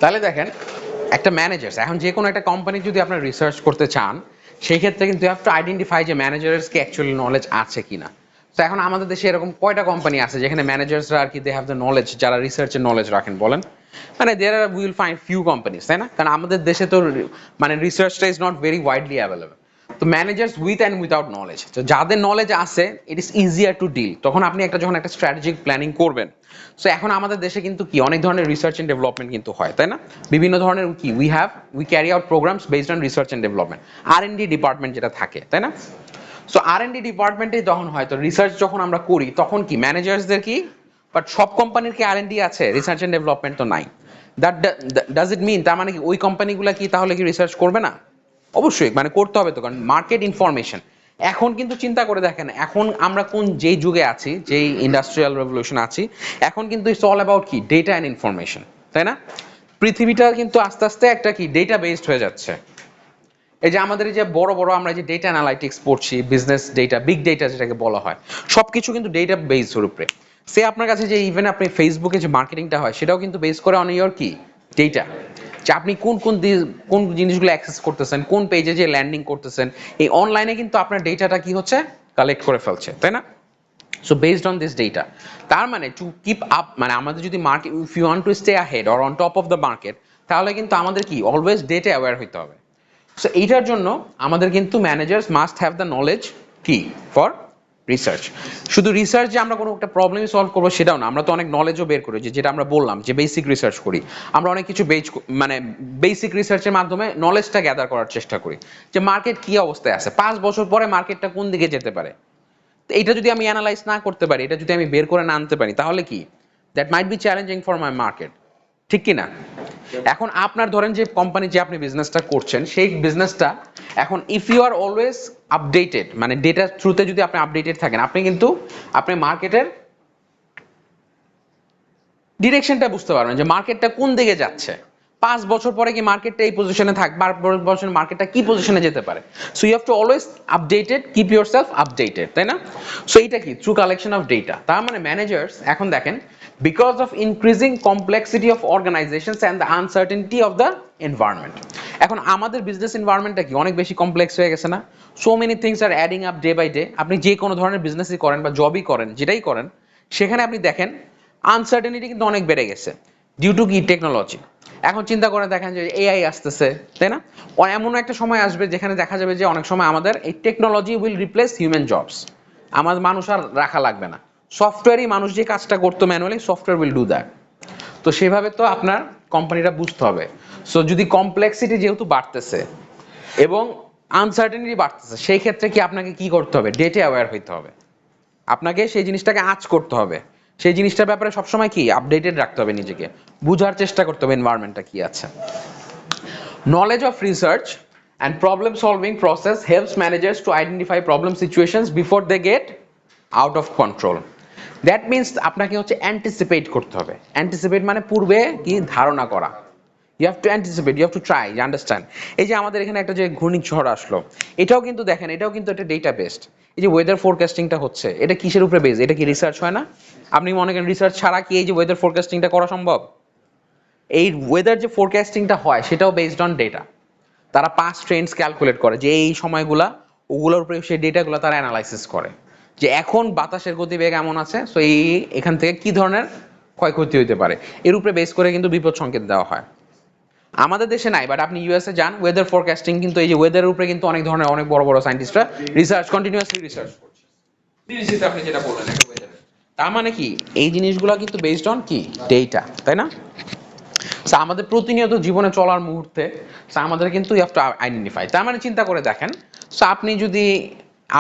তাহলে দেখেন একটা ম্যানেজার্স, এখন যে কোনো একটা কোম্পানি যদি আপনার রিসার্চ করতে চান সেই ক্ষেত্রে কিন্তু ইউ হ্যাভ টু আইডেন্টিফাই যে ম্যানেজার্সকে অ্যাকচুয়ালি নলেজ আছে কিনা। তো এখন আমাদের দেশে এরকম কয়টা কোম্পানি আছে যেখানে ম্যানেজার্সরা আর কি দে হ্যাভ দ্য নলেজ, যারা রিসার্চের নলেজ রাখেন বলেন? মানে there are will find few companies, তাই না? কারণ আমাদের দেশে তো মানে রিসার্চটা is not very widely available. তো managers with and without knowledge, তো যাদের নলেজ আছে it is easier to deal. তখন আপনি যখন একটা স্ট্র্যাটেজিক প্ল্যানিং করবেন, সো এখন আমাদের দেশে কিন্তু কি অনেক ধরনের রিসার্চ এন্ড ডেভেলপমেন্ট কিন্তু হয়, তাই না? বিভিন্ন ধরনের কি we carry out programs based on research and development, R&D department যেটা থাকে, তাই না? সো R&D ডিপার্টমেন্টে যখন হয়, তো রিসার্চ যখন আমরা করি তখন কি ম্যানেজার্সদের কি, বাট সব কোম্পানির কি R&D আছে? রিসার্চ এন্ড ডেভেলপমেন্ট তো নাই। দ্যাট ডাজ ইট মিন তার মানে কি ওই কোম্পানিগুলো কি তাহলে কি রিসার্চ করবে না? অবশ্যই মানে করতে হবে তো, কারণ মার্কেট ইনফরমেশন। এখন কিন্তু চিন্তা করে দেখেন এখন আমরা যেই যুগে আছি, যেই ইন্ডাস্ট্রিয়াল রেভলিউশন আছি, এখন কিন্তু ইটস অল অ্যাবাউট কি ডেটা অ্যান্ড ইনফরমেশন, তাই না? পৃথিবীটা কিন্তু আস্তে আস্তে একটা কি ডেটা বেসড হয়ে যাচ্ছে। এই যে আমাদের এই যে বড় বড় আমরা যে ডেটা অ্যানালাইটিক্স পড়ছি, বিজনেস ডেটা, বিগ ডেটা যেটাকে বলা হয়, সবকিছু কিন্তু ডেটা বেসড উপরে। সে আপনার কাছে যে ইভেন আপনি ফেসবুকে যে মার্কেটিংটা হয় সেটাও কিন্তু বেস করে অন ইয়োর কি ডেটা, যে আপনি কোন জিনিসগুলো অ্যাক্সেস করতেছেন, কোন পেজে যে ল্যান্ডিং করতেছেন, এই অনলাইনে কিন্তু আপনার ডেটাটা কি হচ্ছে কালেক্ট করে ফেলছে, তাই না? So based on this data, তার মানে টু কিপ আপ, মানে আমাদের যদি market, if you want to stay ahead or on top of the market, তাহলে কিন্তু আমাদের কি অলওয়েজ ডেটা অ্যাওয়্যার হইতে হবে। সো এইটার জন্য আমাদের কিন্তু managers must have the knowledge কি ফর রিসার্চ। শুধু রিসার্চ যে আমরা কোনো একটা প্রবলেম সলভ করবো সেটাও না, আমরা তো অনেক নলেজও বের করি, যেটা আমরা বললাম যে বেসিক রিসার্চ করি। আমরা অনেক কিছু মানে বেসিক রিসার্চের মাধ্যমে নলেজটা গ্যাদার করার চেষ্টা করি যে মার্কেট কি অবস্থায় আছে, 5 বছর পরে মার্কেটটা কোন দিকে যেতে পারে। তো এটা যদি আমি অ্যানালাইজ না করতে পারি, এটা যদি আমি বের করে না আনতে পারি, তাহলে কি that might B challenging for my market, ঠিক কি না? এখন আপনার ধরেন যে কোম্পানি যে আপনি বিজনেসটা করছেন, সেই বিজনেসটা এখন if you are always updated, মানে ডেটার থ্রুতে যদি আপনি আপডেটেড থাকেন, আপনি কিন্তু আপনি মার্কেটের ডিরেকশনটা বুঝতে পারবেন যে মার্কেটটা কোন দিকে যাচ্ছে। 5 বছর পরে কি মার্কেটটা এই পজিশনে থাকবে, আর 5 বছর মার্কেটটা কি পজিশনে যেতে পারে। So you have to always updated, keep yourself updated, তাই না? সো এইটা কি থ্রু কালেকশন অফ ডেটা। তার মানে ম্যানেজার্স এখন দেখেন, because of increasing complexity of organisations and the uncertainty of the environment, এখন আমাদের বিজনেস এনভায়রনমেন্টটা কি অনেক বেশি কমপ্লেক্স হয়ে গেছে না? So many things are adding up day by day. আপনি যে কোনো ধরনের বিজনেসই করেন বা জবই করেন, যেটাই করেন, সেখানে আপনি দেখেন আনসার্টেনিটি কিন্তু অনেক বেড়ে গেছে ডিউ টু কি টেকনোলজি। এখন চিন্তা করে দেখেন যে এআই আসতেছে, তাই না? এমন একটা সময় আসবে যেখানে দেখা যাবে যে অনেক সময় আমাদের এই technology will replace human jobs, আমাদের মানুষ আর রাখা লাগবে না, সফটওয়্যারই মানুষ যে কাজটা করতো manually, software will do that. তো সেভাবে তো আপনার কোম্পানিটা বুঝতে হবে। সো যদি কমপ্লেক্সিটি যেহেতু বাড়তেছে এবং আনসার্টেনিটি বাড়তেছে, সেই ক্ষেত্রে কি আপনাকে কি করতে হবে? ডেটা অ্যাওয়্যার হইতে হবে, আপনাকে সেই জিনিসটাকে আঁচ করতে হবে, সেই জিনিসটার ব্যাপারে সবসময় কি আপডেটেড রাখতে হবে, নিজেকে বুঝার চেষ্টা করতে হবে এনভায়রনমেন্টটা কি আছে। Knowledge of research and problem solving process helps managers to identify problem situations before they get out of control. That means আপনাকে হচ্ছে অ্যান্টিসিপেট করতে হবে। অ্যান্টিসিপেট মানে পূর্বে কি ধারণা করা। You have to anticipate, you have to try understand. এই যে আমাদের এখানে একটা যে ঘূর্ণিঝড় আসলো, এটাও কিন্তু দেখেন, এটাও কিন্তু একটা ডেটা বেসড। এই যে ওয়েদার ফোরকাস্টিংটা হচ্ছে, এটা কিসের উপরে বেস? এটা কি রিসার্চ হয় না? আপনি মনে করেন রিসার্চ ছাড়া কি এই যে ওয়েদার ফোরকাস্টিংটা করা সম্ভব? এই ওয়েদার যে ফোরকাস্টিংটা হয় সেটাও বেসড অন ডেটা। তারা পাস্ট ট্রেন্ডস ক্যালকুলেট করে যে এই সময়গুলা, ওগুলোর উপরে সেই ডেটাগুলো তারা অ্যানালাইসিস করে যে এখন বাতাসের গতিবেগ এমন আছে, সো এখান থেকে কি ধরনের ক্ষয়ক্ষতি হতে পারে, এর উপরে বেস করে কিন্তু বিপদ সংকেত দেওয়া হয়। আমাদের দেশে নাই, বাট আপনি ইউএসএ যান, ওয়েদার ফোরকাস্টিং কিন্তু এই যে ওয়েদারের উপরে কিন্তু অনেক ধরনের অনেক বড় বড় সায়েন্টিস্টরা রিসার্চ কন্টিনিউয়াসলি রিসার্চ করছে। বিবিসিতে আপনি যেটা বললেন একটা ওয়েদারে, তার মানে কি এই জিনিসগুলো কিন্তু বেসড অন কি ডেটা, তাই না? সো আমাদের প্রতিনিয়ত জীবনে চলার মুহূর্তে আমাদের কিন্তু ইউ হ্যাভ টু আইডেন্টিফাই। তার মানে চিন্তা করে দেখেন, সো আপনি যদি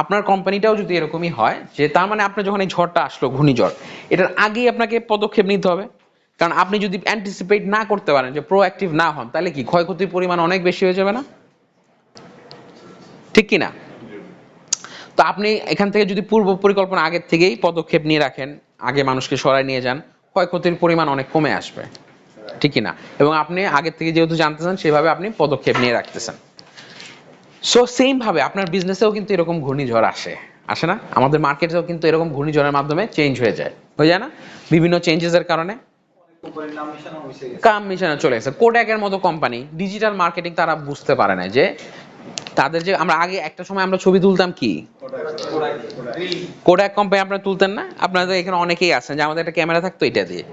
আপনার কোম্পানিটাও যদি এরকমই হয়, যে তার মানে আপনার যখন এই ঝড়টা আসলো, ঘূর্ণিঝড়, এটার আগেই আপনাকে পদক্ষেপ নিতে হবে। কারণ আপনি যদি অ্যান্টিসিপেট না করতে পারেন, যে প্রোঅ্যাক্টিভ না হন, তাহলে কি ক্ষয়ক্ষতির পরিমাণ অনেক বেশি হয়ে যাবে না? ঠিক কি না? তো আপনি এখান থেকে যদি পূর্ব পরিকল্পনা আগের থেকেই পদক্ষেপ নিয়ে রাখেন, আগে মানুষকে সরায় নিয়ে যান, ক্ষয়ক্ষতির পরিমাণ অনেক কমে আসবে, ঠিক কি না? এবং আপনি আগের থেকে যেহেতু জানতেছেন, সেভাবে আপনি পদক্ষেপ নিয়ে রাখতেছেন। সো সেম ভাবে আপনার বিজনেসেও কিন্তু এরকম ঘূর্ণিঝড় আসে না? আমাদের মার্কেটেও কিন্তু এরকম ঘূর্ণিঝড়ের মাধ্যমে চেঞ্জ হয়ে যায় না? বিভিন্ন চেঞ্জেসের কারণে। কমিশনে চলে গেছে। কোডাকের মতো কোম্পানি ডিজিটাল মার্কেটিং তারা বুঝতে পারে না যে তাদের যে আমরা আগে একটা সময় আমরা ছবি তুলতাম কি কোডাক কোম্পানি আপনারা তুলতেন না, আপনাদের এখানে অনেকেই আছেন যে আমাদের একটা ক্যামেরা থাকতো এটা দিয়ে।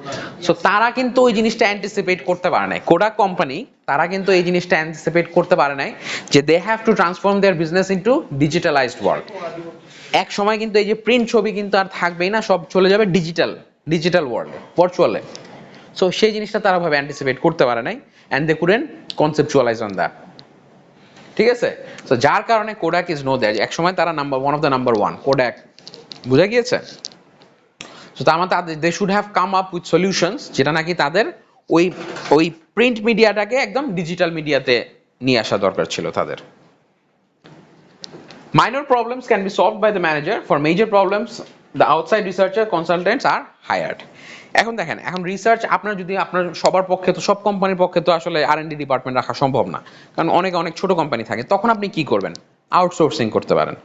সো তারা কিন্তু ওই জিনিসটা অ্যান্টিসিপেট করতে পারে নাই, কোডাক কোম্পানি তারা কিন্তু এই জিনিসটা অ্যান্টিসিপেট করতে পারে নাই যে they have to transform their business into digitalised world. এক সময় কিন্তু এই যে প্রিন্ট ছবি কিন্তু আর থাকবেই না, সব চলে যাবে ডিজিটাল ওয়ার্ল্ডে, ভার্চুয়ালে। সো সেই জিনিসটা তারা ভাবে অ্যান্টিসিপেট করতে পারে নাই, and they couldn't conceptualize on that. ঠিক আছে, তো যার কারণে কোডাক ইজ নো দ্যাট এক সময় তারা one of the number one Kodak, বুঝা গিয়েছে? সো তার মানে তাদের they should have come up with solutions যেটা নাকি তাদের ওই ওই প্রিন্ট মিডিয়াটাকে একদম ডিজিটাল মিডিয়াতে নিয়ে আসা দরকার ছিল তাদের। Minor problems can be solved by the manager. For major problems, the outside researcher consultants are hired. এখন দেখেন, এখন রিসার্চ আপনার যদি আপনার সবার পক্ষে তো সব কোম্পানির পক্ষে তো আসলে R&D ডিপার্টমেন্ট রাখা সম্ভব না, কারণ অনেক অনেক ছোট কোম্পানি থাকে। তখন আপনি কি করবেন? আউটসোর্সিং করতে পারেন।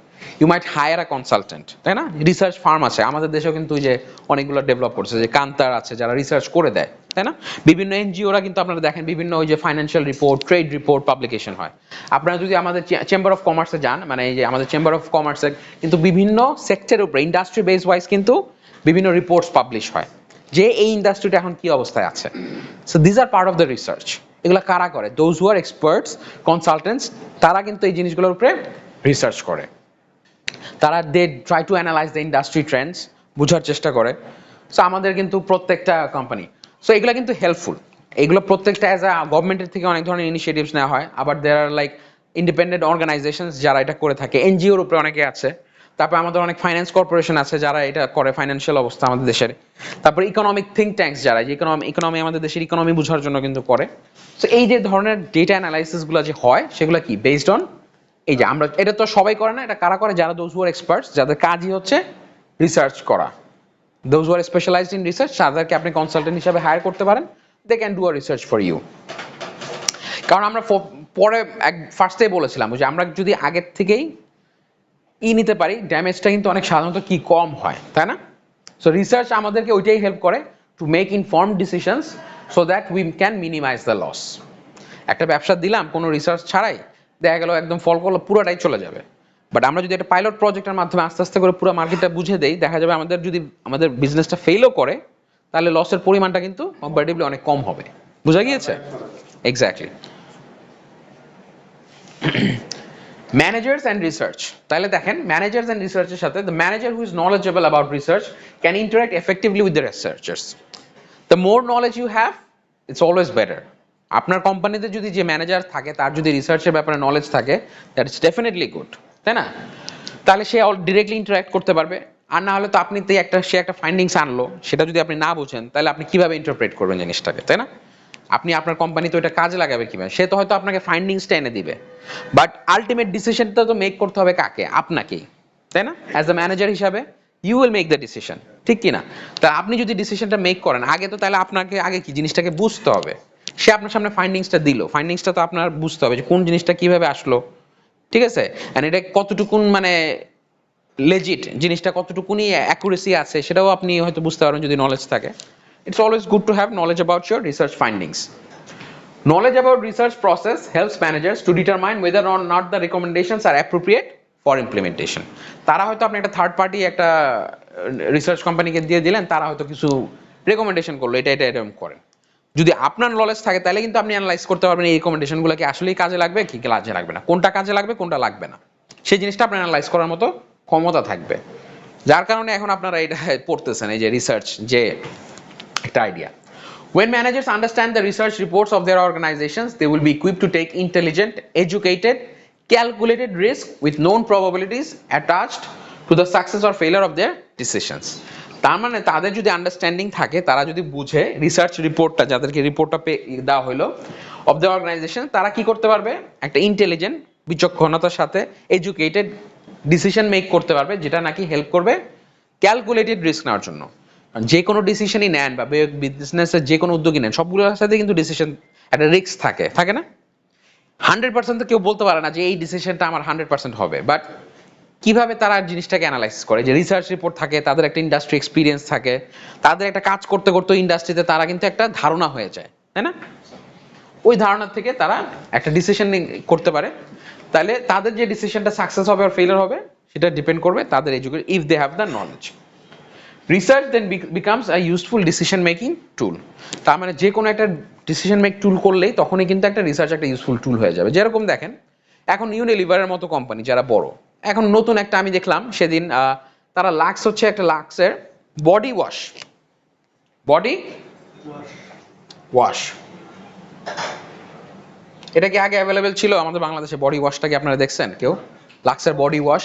You might hire a consultant, তাই না? রিসার্চ ফার্ম আছে আমাদের দেশেও কিন্তু যে অনেকগুলো ডেভেলপ করছে, যে কান্তার আছে যারা রিসার্চ করে দেয়, তাই না? বিভিন্ন এনজিওরা কিন্তু আপনারা দেখেন বিভিন্ন ওই যে financial report, trade report publication হয়। আপনারা যদি আমাদের চেম্বার অফ কমার্সে যান, মানে এই যে আমাদের চেম্বার অফ কমার্সে কিন্তু বিভিন্ন সেক্টরের উপরে ইন্ডাস্ট্রি বেস ওয়াইজ কিন্তু বিভিন্ন রিপোর্টস পাবলিশ হয় যে এই ইন্ডাস্ট্রিটা এখন কি অবস্থায় আছে। So this are part of the research. এগুলো কারা করে? Those who are experts, consultants, তারা কিন্তু এই জিনিসগুলোর উপরে রিসার্চ করে। তারা they try to analyse the industry trends, বোঝার চেষ্টা করে। সো আমাদের কিন্তু প্রত্যেকটা কোম্পানি, সো এগুলো কিন্তু হেল্পফুল। এগুলো প্রত্যেকটা অ্যাজ আ গভর্নমেন্টের থেকে অনেক ধরনের ইনিশিয়েটিভস নেওয়া হয়, আবার দেয়ার আর লাইক ইন্ডিপেন্ডেন্ট অর্গানাইজেশনস যারা এটা করে থাকে, এনজিওর উপরে অনেকে আছে। তারপর আমাদের অনেক ফাইন্যান্স কর্পোরেশন আছে যারা এটা করে, ফাইন্যান্সিয়াল অবস্থা আমাদের দেশের। তারপর ইকোনমিক থিঙ্ক ট্যাঙ্কস যারা, যে ইকোনমি আমাদের দেশের ইকোনমি বোঝার জন্য কিন্তু করে। সো এই যে ধরনের ডেটা অ্যানালাইসিসগুলো যে হয় সেগুলো কি বেসড অন এই যে আমরা, এটা তো সবাই করে না, এটা কারা করে? যারা দোজ হু আর এক্সপার্টস, যাদের কাজই হচ্ছে রিসার্চ করা, those who are specialised in research, তাদেরকে আপনি কনসালটেন্ট হিসেবে হায়ার করতে পারেন। They can do a research for you. কারণ আমরা পরে ফার্স্টেই বলেছিলাম যে আমরা যদি আগের থেকেই নিতে পারি, ড্যামেজটা কিন্তু অনেক সাধারণত কি কম হয়, তাই না? সো রিসার্চ আমাদেরকে ওইটাই হেল্প করে to make informed decisions so that we can minimise the loss. একটা ব্যবসা দিলাম কোনো রিসার্চ ছাড়াই, দেখা গেল একদম ফল করলো পুরোটাই চলে যাবে। বাট আমরা যদি একটা পাইলট প্রজেক্টের মাধ্যমে আস্তে আস্তে করে পুরো মার্কেটটা বুঝে দেই, দেখা যাবে আমাদের যদি আমাদের বিজনেসটা ফেলও করে তাহলে লসের পরিমাণটা কিন্তু কম্পারেটিভলি অনেক কম হবে। বুঝা গিয়েছে? এক্স্যাক্টলি। ম্যানেজার্স অ্যান্ড রিসার্চ, তাহলে দেখেন ম্যানেজার্স অ্যান্ড রিসার্চের সাথে the manager who is knowledgeable about research can interact effectively with the researchers. The more knowledge you have, it's always better. আপনার কোম্পানিতে যদি যে ম্যানেজার থাকে তার যদি রিসার্চের ব্যাপারে নলেজ থাকে, দ্যাট ইজ ডেফিনেটলি গুড, তাই না? তাহলে সে ডিরেক্টলি ইন্টারাক্ট করতে পারবে। আর না হলে তো আপনি সে একটা ফাইন্ডিংস আনলো, সেটা যদি আপনি না বুঝেন তাহলে আপনি কিভাবে ইন্টারপ্রেট করবেন জিনিসটাকে, তাই না? আপনি আপনার কোম্পানি তো এটা কাজে লাগাবে কিভাবে? সে তো হয়তো আপনাকে ফাইন্ডিংসটা এনে দিবে, বাট আলটিমেট ডিসিশনটা তো মেক করতে হবে কাকে? আপনাকেই, তাই না? অ্যাজ আ ম্যানেজার হিসাবে you will make the decision, ঠিক কি না? তা আপনি যদি ডিসিশনটা মেক করেন আগে, তো তাহলে আপনাকে আগে কি জিনিসটাকে বুঝতে হবে। সে আপনার সামনে ফাইন্ডিংসটা দিল, ফাইন্ডিংসটা তো আপনার বুঝতে হবে যে কোন জিনিসটা কিভাবে আসলো, ঠিক আছে? এন্ড এটা কতটুকুন মানে লেজিট, জিনিসটা কতটুকুনি অ্যাকুরেসি আছে সেটাও আপনি হয়তো বুঝতে পারবেন যদি নলেজ থাকে। It's always good to have knowledge about your research findings. Knowledge about research process helps managers to determine whether or not the recommendations are appropriate for implementation. তারা হয়তো আপনি একটা থার্ড পার্টি একটা রিসার্চ কোম্পানিকে দিয়ে দিলেন, তারা হয়তো কিছু রেকমেন্ডেশন করলো, এটা এরকম করেন। যদি আপনার নলেজ থাকে তাহলে কিন্তু আপনি অ্যানালাইজ করতে পারবেন এই রেকমেন্ডেশনগুলো কি আসলেই কাজে লাগবে কি কাজে লাগবে না, কোনটা কাজে লাগবে কোনটা লাগবে না, সেই জিনিসটা আপনি অ্যানালাইজ করার মতো ক্ষমতা থাকবে। যার কারণে এখন আপনারা এটা পড়তেছেন, এই যে রিসার্চ যে একটা idea. When managers understand the research reports of their organizations, they will be equipped to take intelligent, educated, calculated risk with known probabilities attached to the success or failure of their decisions. তার মানে তাদের যদি understanding থাকে, তারা যদি বুঝে research রিপোর্টটা, যাদেরকে রিপোর্টটা দেওয়া হলো অফ দ্য অর্গানাইজেশন, তারা কি করতে পারবে? একটা ইন্টেলিজেন্ট, বিচক্ষণতার সাথে এডুকেটেড ডিসিশন মেক করতে পারবে, যেটা নাকি হেল্প করবে ক্যালকুলেটেড রিস্ক নেওয়ার জন্য। যে কোনো ডিসিশনই নেন বা বিজনেসের যে কোনো উদ্যোগই নেন, সবগুলোর সাথে কিন্তু ডিসিশন একটা রিস্ক থাকে না? 100% তো কেউ বলতে পারে না যে এই ডিসিশনটা আমার 100% হবে, বাট কিভাবে তারা জিনিসটাকে অ্যানালাইসিস করে, যে রিসার্চ রিপোর্ট থাকে, তাদের একটা ইন্ডাস্ট্রি এক্সপিরিয়েন্স থাকে, তাদের একটা কাজ করতে করতে ইন্ডাস্ট্রিতে তারা কিন্তু একটা ধারণা হয়ে যায়, তাই না? ওই ধারণা থেকে তারা একটা ডিসিশন করতে পারে। তাহলে তাদের যে ডিসিশনটা সাকসেস হবে আর ফেলিয়ার হবে সেটা ডিপেন্ড করবে তাদের education, if they have the knowledge. Research then becomes a useful decision making tool. তার মানে যে কোনো একটা ডিসিশন মেক টুল করলেই তখনই কিন্তু একটা রিসার্চ একটা ইউজফুল টুল হয়ে যাবে। যেরকম দেখেন এখন ইউনিলিভারের মতো কোম্পানি যারা বড়, এখন নতুন একটা আমি দেখলাম সেদিন, তারা লাক্স হচ্ছে একটা লাক্সের বডি ওয়াশ, বডি ওয়াশ, এটা কি আগে অ্যাভেলেবেল ছিল আমাদের বাংলাদেশে? বডি ওয়াশটা কি আপনারা দেখছেন কেউ? লাক্সের বডি ওয়াশ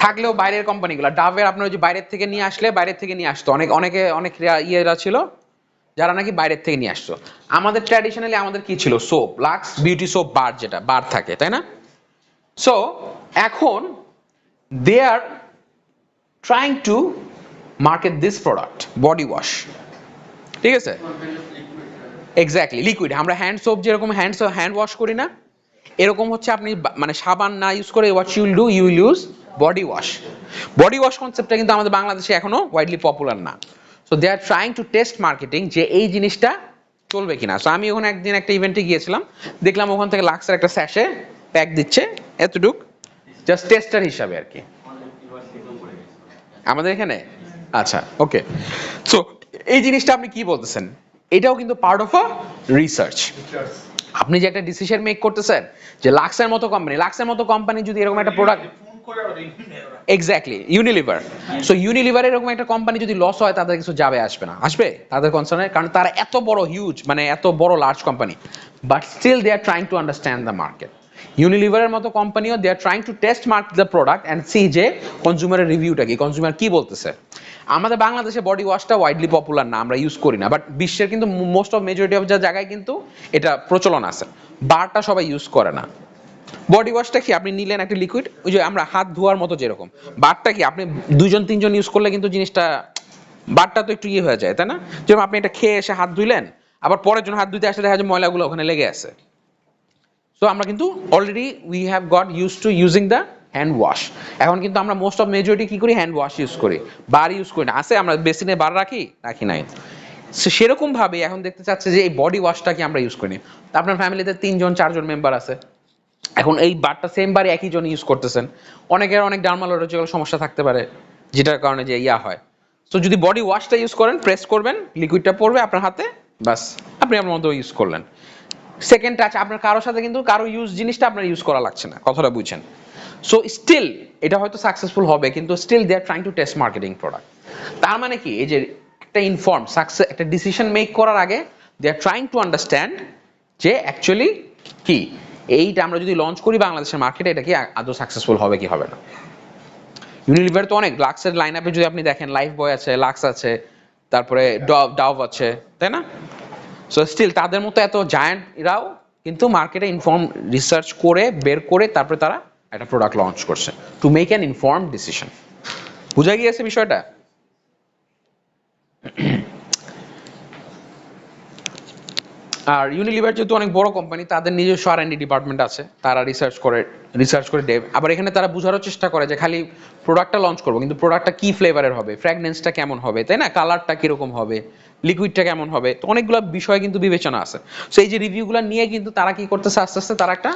থাকলেও বাইরের কোম্পানিগুলো, ডাভের আপনার যে বাইরের থেকে নিয়ে আসলে বাইরের থেকে নিয়ে আসতো, অনেক ইয়েরা ছিল যারা নাকি বাইরের থেকে নিয়ে আসতো। আমাদের ট্র্যাডিশনালি আমাদের কি ছিল? Soap, Lux beauty soap bar, যেটা বার থাকে, তাই না? সো এখন they are trying to market this product body wash, ঠিক আছে? এক্স্যাক্টলি লিকুইড, আমরা হ্যান্ড সোপ যেরকম হ্যান্ড ওয়াশ করি না, এরকম হচ্ছে আপনি মানে সাবান না ইউজ করে what you will do, you will use body wash. Body wash কনসেপ্টটা কিন্তু আমাদের বাংলাদেশে এখনো ওয়াইডলি পপুলার না। So they are trying to test marketing যে এই জিনিসটা চলবে কিনা। সো আমি ওখানে একদিন একটা ইভেন্টে গিয়েছিলাম, দেখলাম ওখান থেকে লাক্সের একটা স্যাশে প্যাক দিচ্ছে এতটুক, জাস্ট টেস্টার হিসাবে আর কি। আমাদের এখানে আচ্ছা ওকে। সো এই জিনিসটা আপনি কি বলতেছেন? এটাও কিন্তু পার্ট অফ আ রিসার্চ। আপনি যে একটা ডিসিশন মেক করতেছেন যে লাক্সের মতো কোম্পানি যদি এরকম একটা product, exactly Unilever, so Unilever এরকম একটা কোম্পানি যদি লস হয় তাদের কিছু যাবে আসবে না, আসবে তাদের কনসার্নে, কারণ তারা এত বড় হিউজ, মানে এত বড় large company, but still they are trying to understand the market. ইউনিলিভারের মতো কোম্পানিও they are trying to test market the product and see যে কনজিউমারের রিভিউটা কি, কনজিউমার কি বলতেছে। আমাদের বাংলাদেশে বডি ওয়াশটা ওয়াইডলি পপুলার না, আমরা ইউজ করি না, বাট বিশ্বের কিন্তু মোস্ট অফ মেজরিটি অফ যা জায়গায় কিন্তু এটা প্রচলন আছে। বারটা সবাই ইউজ করে না। বডি ওয়াশটা কি আপনি নিলেন একটা লিকুইড, ওই যে আমরা হাত ধোয়ার মতো যেরকম, বারটা কি আপনি দুজন তিনজন ইউজ করলে কিন্তু জিনিসটা বারটা তো একটু ইয়ে হয়ে যায়, তাই না? যেরকম আপনি এটা খেয়ে এসে হাত ধুইলেন, আবার পরের জন্য হাত ধুইতে আসলে দেখা যায় ময়লাগুলো ওখানে লেগে আছে। সো আমরা কিন্তু already we have got use to using the hand wash. এখন কিন্তু আমরা মোস্ট অফ মেজরিটি কি করি? হ্যান্ড ওয়াশ ইউজ করি, বার ইউজ করি না। আছে আমরা বেসিনে বার রাখি নাই। সেরকম ভাবে এখন দেখতে চাচ্ছে যে এই বডি ওয়াশটা কি আমরা ইউজ করি। আপনার ফ্যামিলিতে 3-4 মেম্বার আছে, এখন এই বারটা সেম বারে একই জন ইউজ করতেছেন, অনেকের অনেক ডার্মাটোলজিক্যাল সমস্যা থাকতে পারে যেটার কারণে যে ইয়া হয়। সো যদি বডি ওয়াশটা ইউজ করেন, প্রেস করবেন, লিকুইডটা পড়বে আপনার হাতে, বাস আপনি আপনার মতো ইউজ করলেন। সেকেন্ড টাচ আপনার কারোর সাথে কিন্তু কারো ইউজ জিনিসটা আপনার ইউজ করা লাগছে না, কথাটা বুঝছেন? সো স্টিল এটা হয়তো সাকসেসফুল হবে, কিন্তু still they are trying to test marketing product. তার মানে কি, এই যে একটা ইনফর্ম সাকসেস, একটা ডিসিশন মেক করার আগে they are trying to understand যে অ্যাকচুয়ালি কি এইটা আমরা যদি লঞ্চ করি বাংলাদেশের মার্কেটে, এটা কি আদৌ সাকসেসফুল হবে কি হবে না। ইউনিলিভার তো অনেক, লাক্সের লাইন আপে যদি আপনি দেখেন, লাইফ বয় আছে, লাক্স আছে, তারপরে ডাভ আছে, তাই না? সো স্টিল তাদের মতো এত জায়ান্ট এরাও কিন্তু মার্কেটে ইনফর্ম রিসার্চ করে বের করে তারপরে তারা একটা প্রোডাক্ট লঞ্চ করছে to make an inform decision. বুঝা গিয়েছে বিষয়টা? আর ইউনিলিভার যেহেতু অনেক বড় কোম্পানি, তাদের নিজস্ব R&D ডিপার্টমেন্ট আছে, তারা রিসার্চ করে ডেভ, আবার এখানে তারা বোঝারও চেষ্টা করে যে খালি প্রোডাক্টটা লঞ্চ করবো, কিন্তু প্রোডাক্টটা কি ফ্লেভারের হবে, ফ্র্যাগনেন্সটা কেমন হবে, তাই না, কালারটা কিরকম হবে, লিকুইডটা কেমন হবে, তো অনেকগুলো বিষয় কিন্তু বিবেচনা আছে। সো এই যে রিভিউগুলো নিয়ে কিন্তু তারা কি করতেছে, আস্তে আস্তে তারা একটা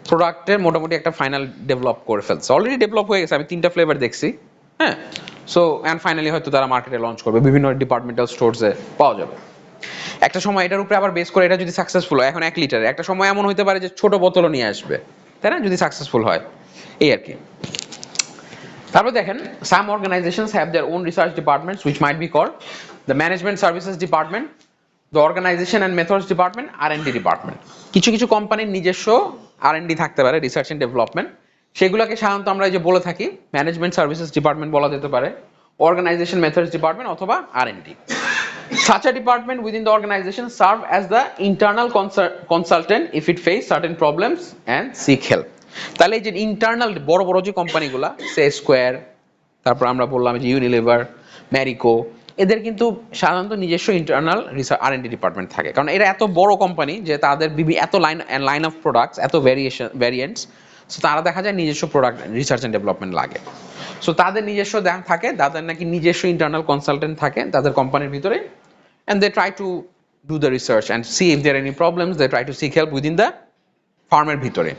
প্রোডাক্টের মোটামুটি একটা ফাইনাল ডেভেলপ করে ফেলছে, অলরেডি ডেভেলপ হয়ে গেছে, আমি 3টা ফ্লেভার দেখছি, হ্যাঁ। সো অ্যান্ড ফাইনালি হয়তো তারা মার্কেটে লঞ্চ করবে, বিভিন্ন ডিপার্টমেন্টাল স্টোরসে পাওয়া যাবে। একটা সময় এটার উপরে আবার বেস করে এটা যদি সাকসেসফুল হয়, এখন 1 লিটার, একটা সময় এমন হতে পারে যে ছোট বোতলও নিয়ে আসবে, তাই না, যদি সাকসেসফুল হয়, এই আর কি। তারপর দেখেন, some organisations have their own research departments which might be called the management services department, the organisation and methods department, R&D department. কিছু কিছু কোম্পানির নিজস্ব R&D থাকতে পারে, রিসার্চ এন্ড ডেভেলপমেন্ট, সেগুলোকে সাধারণত আমরা এই যে বলে থাকি ম্যানেজমেন্ট সার্ভিসেস ডিপার্টমেন্ট বলা যেতে পারে, অর্গানাইজেশন মেথডস ডিপার্টমেন্ট অথবা R&D. Such a department within the organization serve as the internal consultant if it face certain problems and seek help. তাহলে এই যে ইন্টারনাল বড় বড় যে কোম্পানিগুলা, সে স্কোয়ার, তারপর আমরা বললাম যে ইউনিলিভার, ম্যারিকো, এদের কিন্তু সাধারণত নিজস্ব ইন্টারনাল R&D ডিপার্টমেন্ট থাকে, কারণ এরা এত বড় কোম্পানি যে তাদের এত লাইন অফ প্রোডাক্টস, এত ভ্যারিয়েন্টস, সো তারা দেখা যায় নিজস্ব প্রোডাক্ট রিসার্চ অ্যান্ড ডেভেলপমেন্ট লাগে। সো তাদের নিজস্ব থাকে, তাদের নাকি নিজস্ব ইন্টারনাল কনসালটেন্ট থাকে তাদের কোম্পানির ভিতরে, and they try to do the research and see if there are any problems. They try to seek help within the ফার্মের ভিতরে।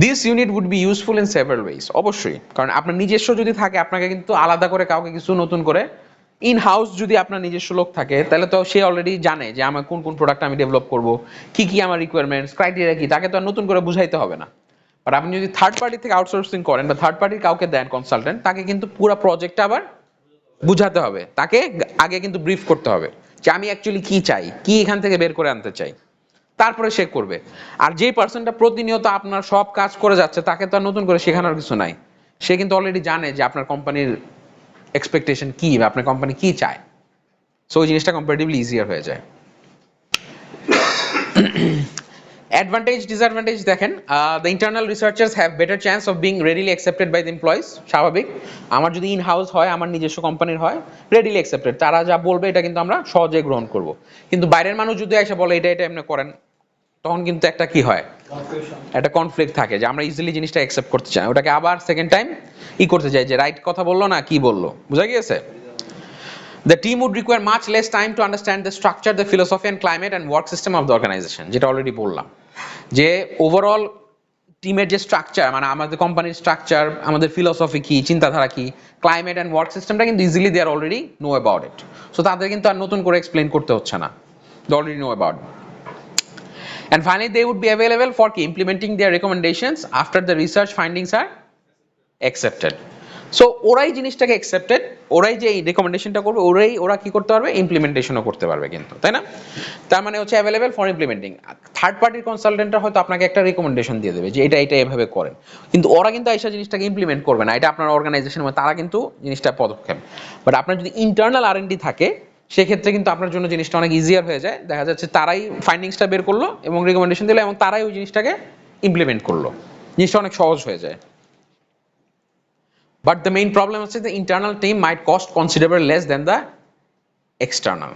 This unit would be useful in several ways, অবশ্যই, কারণ আপনার নিজস্ব যদি থাকে আপনাকে কিন্তু আলাদা করে কাউকে কিছু নতুন করে ইন হাউস যদি আপনার নিজস্ব লোক থাকে তাহলে তো সে অলরেডি জানে যে আমার কোন কোন প্রোডাক্ট আমি ডেভেলপ করব, কি কি আমার রিকোয়ারমেন্টস ক্রাইটেরিয়া কি, তাকে তো আর নতুন করে বুঝাইতে হবে না। বাট আপনি যদি থার্ড পার্টি থেকে আউটসোর্সিং করেন বা থার্ড পার্টির কাউকে দেন কনসালটেন্ট, তাকে কিন্তু পুরো প্রজেক্টটা আবার বুঝাতে হবে, তাকে আগে কিন্তু ব্রিফ করতে হবে যে আমি অ্যাকচুয়ালি কি চাই, কি এখান থেকে বের করে আনতে চাই, তারপরে সে করবে। আর যে পার্সনটা প্রতিনিয়ত আপনার সব কাজ করে যাচ্ছে তাকে তো আর নতুন করে শেখানোর কিছু নাই, সে কিন্তু অলরেডি জানে যে আপনার কোম্পানির এক্সপেকটেশন কি বা আপনার কোম্পানি কি চায়। সো ওই জিনিসটা কম্পারেটিভলি ইজিয়ার হয়ে যায়। অ্যাডভান্টেজ ডিসঅ্যাডভান্টেজ দেখেন, the internal researchers have better chance of being readily accepted by the employees. স্বাভাবিক, আমার যদি ইন হাউস হয়, আমার নিজস্ব কোম্পানির হয়, রেডিলি অ্যাকসেপ্টেড, তারা যা বলবে এটা কিন্তু আমরা সহজে গ্রহণ করব। কিন্তু বাইরের মানুষ যদি এসে বলে এটা এটা এমনি করেন, তখন কিন্তু একটা কি হয়, একটা কনফ্লিক্ট থাকে যে আমরা ইজিলি জিনিসটা অ্যাকসেপ্ট করতে চাই, ওটাকে আবার সেকেন্ড টাইম করতে চাই যে রাইট কথা বললো না কি বললো, বুঝা গিয়েছে। The team would require much less time to understand the structure, the philosophy and climate and work system of the organization, যেটা অলরেডি বললাম যে ওভারঅল টিমের যে স্ট্রাকচার, মানে আমাদের কোম্পানির স্ট্রাকচার, আমাদের ফিলোসফি কি, চিন্তাধারা কি, ক্লাইমেট অ্যান্ড ওয়ার্ক সিস্টেমটা কিন্তু easily they are already know about it. So তাদের কিন্তু আর নতুন করে এক্সপ্লেন করতে হচ্ছে না, they already know about. And finally, they would be available for implementing their recommendations after the research findings are accepted. So ওরাই জিনিসটাকে অ্যাকসেপ্টেড, ওরাই যে রেকমেন্ডেশনটা করবে, ওরা কি করতে পারবে, ইমপ্লিমেন্টেশনও করতে পারবে কিন্তু, তাই না? তার মানে হচ্ছে অ্যাভেলেবেল ফর ইমপ্লিমেন্টিং। থার্ড পার্টির কনসালটেন্টরা হয়তো আপনাকে একটা রেকমেন্ডেশন দিয়ে দেবে যে এটা এটা এভাবে করেন, কিন্তু ওরা কিন্তু এইসব জিনিসটাকে ইমপ্লিমেন্ট করবে না, এটা আপনার অর্গানাইজেশনের মধ্যে তারা কিন্তু জিনিসটা পদক্ষেপ। বাট আপনার যদি ইন্টারনাল R&D থাকে সেক্ষেত্রে কিন্তু আপনার জন্য জিনিসটা অনেক ইজিয়ার হয়ে যায়। দেখা যাচ্ছে তারাই ফাইন্ডিংসটা বের করলো এবং রেকমেন্ডেশন দিলো এবং তারাই ওই জিনিসটাকে ইমপ্লিমেন্ট করলো, জিনিসটা অনেক সহজ হয়ে যায়। But the main problem is that the internal team might cost considerably less than the external.